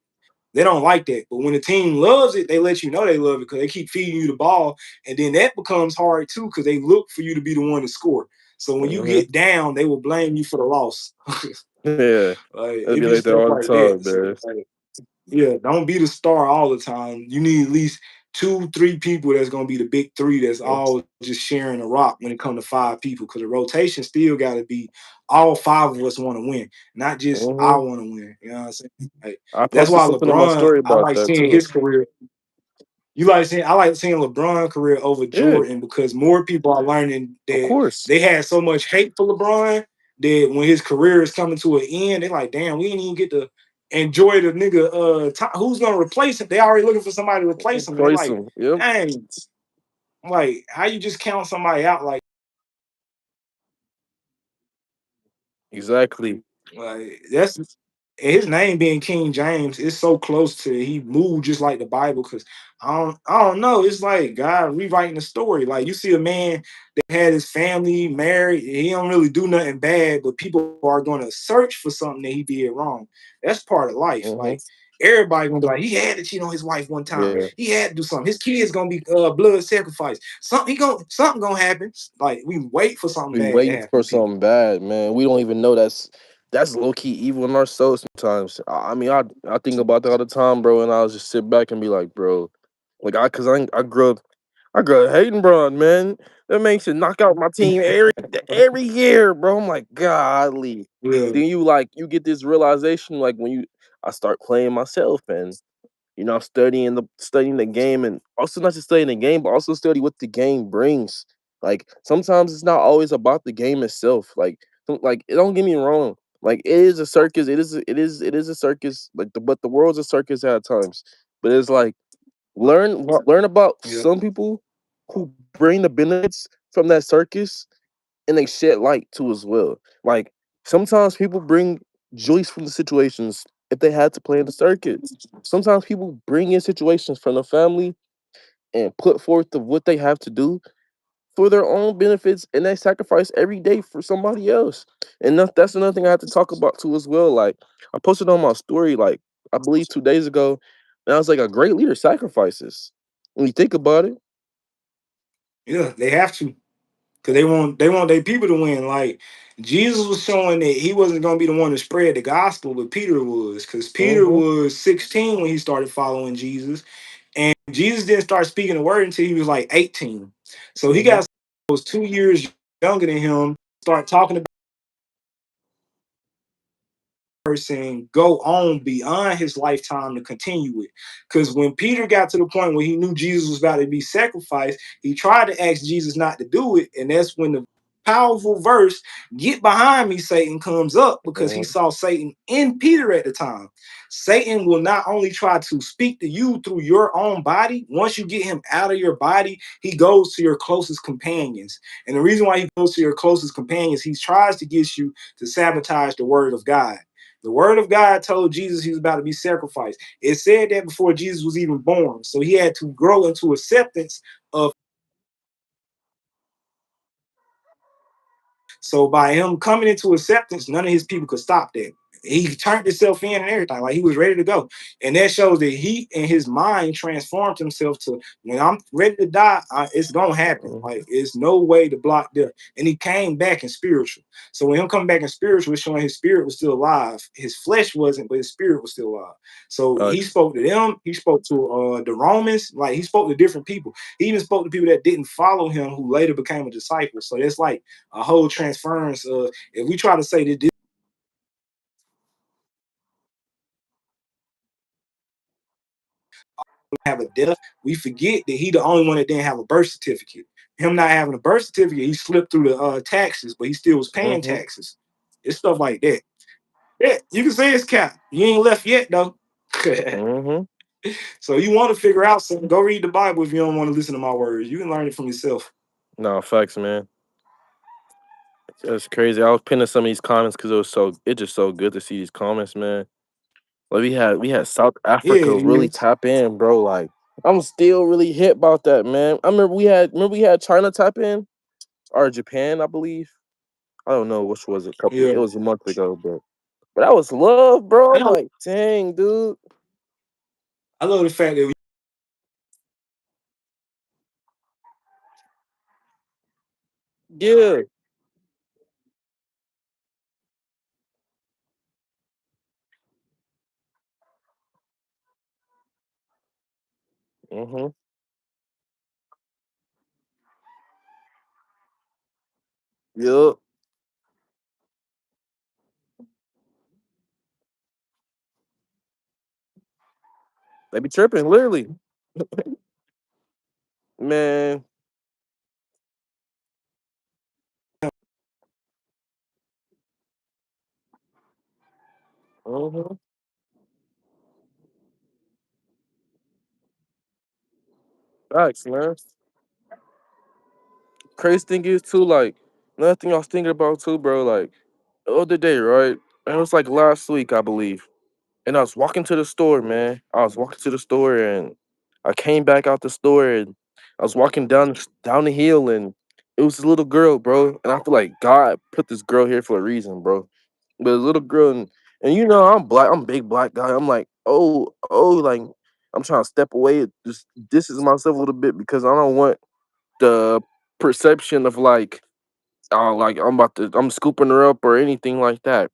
they don't like that. But when the team loves it, they let you know they love it because they keep feeding you the ball. And then that becomes hard too because they look for you to be the one to score. So when you Mhm. get down, they will blame you for the loss. Yeah. Like It'll it be be like that stuff all the like that. time, So man. like, yeah, don't be the star all the time. You need at least two, three people that's gonna be the big three that's all just sharing a rock when it comes to five people. Because the rotation still gotta be all five of us want to win, not just I Mhm. want to win. You know what I'm saying? Like I that's posted why something in my LeBron, story I about like that seeing too. his career. You like seeing I like seeing LeBron career over Yeah, Jordan because more people are learning of that course. they had so much hate for LeBron that when his career is coming to an end, they're like, damn, we didn't even get to enjoy the nigga who's gonna replace him. They already looking for somebody to replace him. And they Replace like, him. Yep. dang, like how you just count somebody out Exactly. like that's and his name being King James is so close to he moved just like the Bible because I don't know. It's like God rewriting the story. Like you see a man that had his family married, he don't really do nothing bad, but people are gonna search for something that he did wrong. That's part of life. Mhm. Like everybody gonna be like, he had to cheat on his wife one time. Yeah. He had to do something. His kids gonna be blood sacrifice. Something gonna happen. Like we wait for something We bad to waiting happen for to people. something bad, man. We don't even know that's low key evil in our souls sometimes. I mean, I think about that all the time, bro, and I'll just sit back and be like, bro, like cause I grew up hating Braun, man. That makes it knock out my team every year, bro. I'm like, godly. Yeah, Then you get this realization like when I start playing myself and I'm studying the game and also not just studying the game, but also study what the game brings. Like sometimes it's not always about the game itself. Like don't get me wrong. Like it is a circus. It is a circus. But the world's a circus at times. But it's like learn about yeah, some people who bring the benefits from that circus and they shed light too as well. Like sometimes people bring joys from the situations if they had to play in the circuit. Sometimes people bring in situations from the family and put forth of what they have to do for their own benefits and they sacrifice every day for somebody else. And that's another thing I have to talk about too as well. Like I posted on my story like I believe 2 days ago, and I was like a great leader sacrifices. When you think about it. yeah. They have to. Because they want their people to win. Like Jesus was showing that he wasn't gonna be the one to spread the gospel, but Peter was. Because Peter Mm-hmm. was 16 when he started following Jesus. And Jesus didn't start speaking the word until he was like 18. So he Mm-hmm. got those 2 years younger than him, start talking about person go on beyond his lifetime to continue it. Because when Peter got to the point where he knew Jesus was about to be sacrificed, he tried to ask Jesus not to do it. And that's when the powerful verse, "Get behind me, Satan," comes up because he Mm-hmm. saw Satan in Peter at the time. Satan will not only try to speak to you through your own body, once you get him out of your body, he goes to your closest companions. And the reason why he goes to your closest companions, he tries to get you to sabotage the word of God. The word of God told Jesus he was about to be sacrificed. It said that before Jesus was even born. So he had to grow into acceptance of. So by him coming into acceptance, none of his people could stop that. He turned himself in and everything, like he was ready to go. And that shows that he and his mind transformed himself to when I'm ready to die, it's gonna happen. Like it's no way to block death. And he came back in spiritual. So when him coming back in spiritual, it's showing his spirit was still alive. His flesh wasn't, but his spirit was still alive. So he Facts. spoke to them. He spoke to the Romans. Like he spoke to different people. He even spoke to people that didn't follow him, who later became a disciple. So that's like a whole transference of if we try to say that this have a death, we forget that he the only one that didn't have a birth certificate. Him not having a birth certificate, he slipped through the taxes, but he still was paying Mm-hmm. taxes. It's stuff like that. Yeah, you can say it's cap. You ain't left yet though. Mm-hmm. So you want to figure out something, go read the Bible if you don't want to listen to my words. You can learn it from yourself. No, facts, man. That's crazy. I was pinning some of these comments because it just so good to see these comments, man. Like we had South Yeah, Africa it really is. tap in, bro. Like I'm still really hit about that, man. I remember we had China tap in or Japan, I believe. I don't know which was a couple. It Yeah. was a month ago, but that was love, bro. And I'm like, dang, dude. I love the fact that Yeah. Mhm. Yup. They be tripping, literally, man. Mhm. Facts, man. Crazy thing is too, like another thing I was thinking about too, bro. Like the other day, right? And it was like last week, I believe. And I was walking to the store, man. I was walking to the store, and I came back out the store, and I was walking down the hill, and it was a little girl, bro. And I feel like God put this girl here for a reason, bro. But a little girl, and you know I'm black. I'm a big black guy. I'm like, oh, like I'm trying to step away, just distance myself a little bit because I don't want the perception of like I'm scooping her up or anything like that.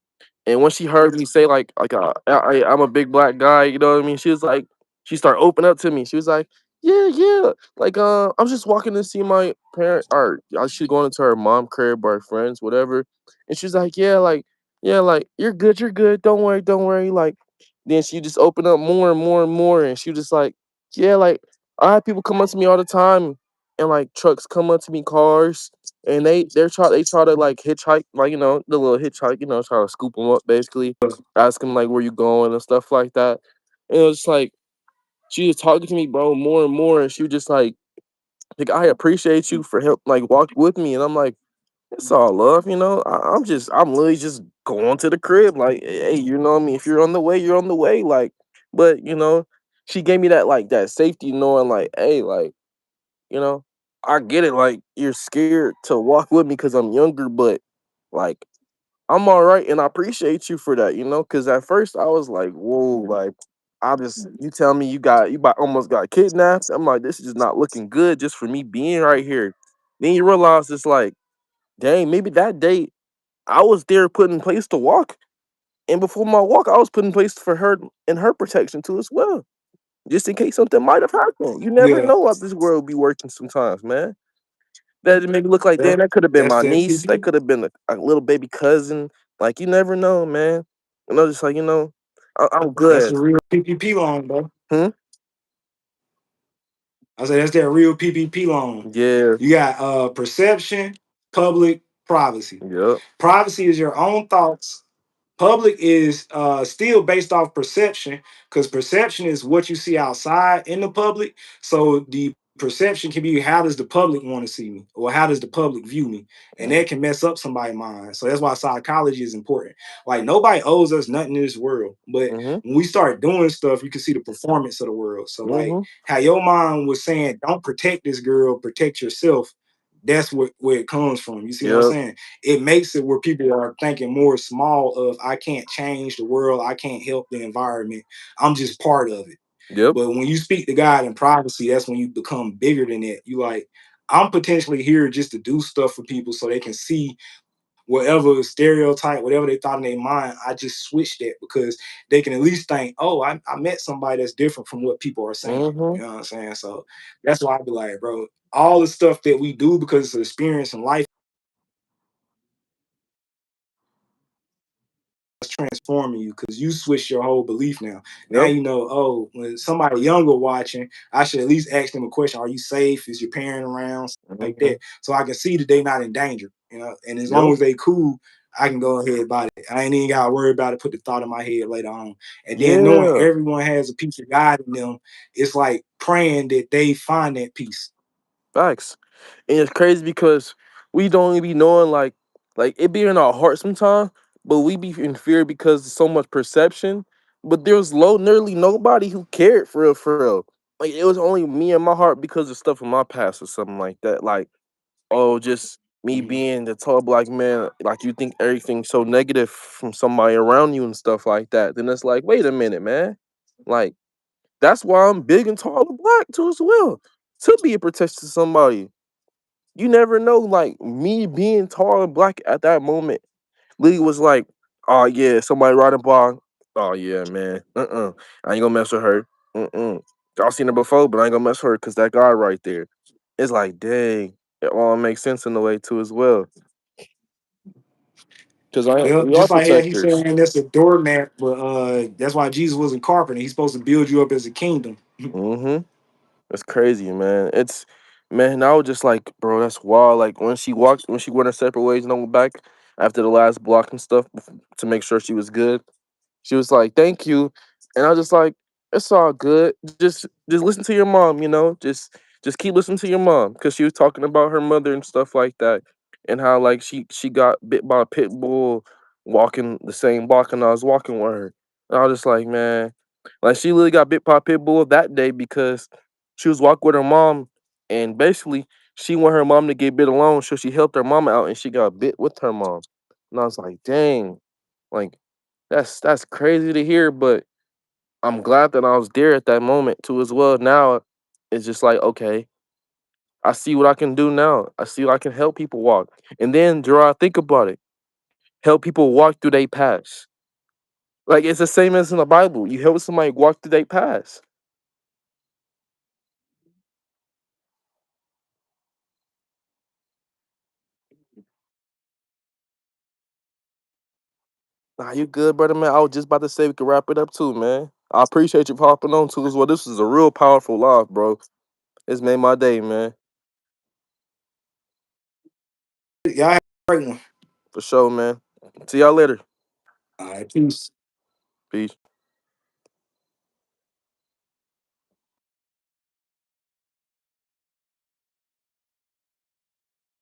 And when she heard me say I'm a big black guy, you know what I mean? She was like, she started opening up to me. She was like, yeah, like I'm just walking to see my parent, or she's going into her mom crib or her friends, whatever. And she's like, yeah, like you're good. Don't worry. Like then she just opened up more and more and more, and she was just like, yeah, like I have people come up to me all the time, and like trucks come up to me, cars, and they try to like hitchhike, like the little hitchhike, try to scoop them up, basically ask them like where you going and stuff like that. And it was just like she was talking to me, bro, more and more, and she was just like I appreciate you for help, like walk with me. And I'm like, it's all love, I'm literally just going to the crib, like, hey, what I mean, if you're on the way, you're on the way, like, but she gave me that safety, knowing like, hey, like, you know, I get it. Like you're scared to walk with me because I'm younger, but like I'm all right, and I appreciate you for that. Because at first I was like, whoa, like you tell me almost got kidnapped. I'm like, this is just not looking good just for me being right here. Then you realize it's like, dang, maybe that day I was there put in place to walk, and before my walk, I was put in place for her and her protection too as well, just in case something might have happened. You never yeah, know how this world be working sometimes, man. That made me look like, damn, that that could have been that's my that niece. That PP. could have been a little baby cousin. Like, you never know, man. Just like, I'm That's good. a real PPP loan, bro. Hmm? I said that's that real PPP loan. Yeah. You got perception, public, privacy. Yep. Privacy is your own thoughts. Public is still based off perception, because perception is what you see outside in the public. So the perception can be, how does the public want to see me, or how does the public view me, and that can mess up somebody's mind. So that's why psychology is important. Like nobody owes us nothing in this world, but Mm-hmm. when we start doing stuff, you can see the performance of the world. So like Mm-hmm. how your mind was saying, don't protect this girl, protect yourself. That's where it comes from. You see what I'm Yep. saying? It makes it where people are thinking more small of, I can't change the world, I can't help the environment, I'm just part of it. Yep. But when you speak to God in privacy, that's when you become bigger than that. You like, I'm potentially here just to do stuff for people so they can see whatever stereotype, whatever they thought in their mind. I just switched that because they can at least think, oh, I met somebody that's different from what people are saying. Mm-hmm. You know what I'm saying? So that's why I be like, bro, all the stuff that we do because it's an experience in life transforming you, because you switch your whole belief now. Now Yep. you know, oh, when somebody younger watching, I should at least ask them a question. Are you safe? Is your parent around? Stuff like Mm-hmm. that. So I can see that they not in danger, you know. And as long Yep. as they cool, I can go ahead about it. I ain't even gotta worry about it, put the thought in my head later on. And then knowing Yeah, everyone has a piece of God in them, it's like praying that they find that peace. facts. And it's crazy because we don't even be knowing like it be in our heart sometimes, but we be in fear because of so much perception. But there's nearly nobody who cared for real. Like it was only me and my heart because of stuff in my past or something like that. Like, oh, just me Mhm. being the tall black man, like you think everything's so negative from somebody around you and stuff like that. Then it's like, wait a minute, man. Like, that's why I'm big and tall and black too as well. To be a protection to somebody. You never know, like me being tall and black at that moment, Lee was like, "Oh yeah, somebody riding by. Oh yeah, man. I ain't gonna mess with her. Y'all seen her before, but I ain't gonna mess with her because that guy right there." It's like, dang, it all makes sense in a way too as well. Because Well, we are just like how he's protectors. saying that's a doormat, but that's why Jesus wasn't carpenter. He's supposed to build you up as a kingdom. Mm-hmm. It's crazy, man. It's man, I was just like, bro, that's wild. Like when she went her separate ways and I went back after the last block and stuff to make sure she was good. She was like, "Thank you," and I was just like, "It's all good. Just listen to your mom, you know. Just keep listening to your mom because she was talking about her mother and stuff like that, and how like she got bit by a pit bull walking the same block and I was walking with her. And I was just like, man, like she literally got bit by a pit bull that day because she was walking with her mom, and basically she want her mom to get bit alone, so she helped her mama out, and she got bit with her mom. And I was like, dang, like that's crazy to hear, but I'm glad that I was there at that moment too as well. Now it's just like, okay, I see what I can do now. I see I can help people walk. And then Gerard, think about it. Help people walk through their past. Like it's the same as in the Bible. You help somebody walk through their past. Nah, you good, brother man. I was just about to say we could wrap it up too, man. I appreciate you popping on too as well. This is a real powerful live, bro. It's made my day, man. Y'all have a great one. For sure, man. See y'all later. All right, peace. Peace.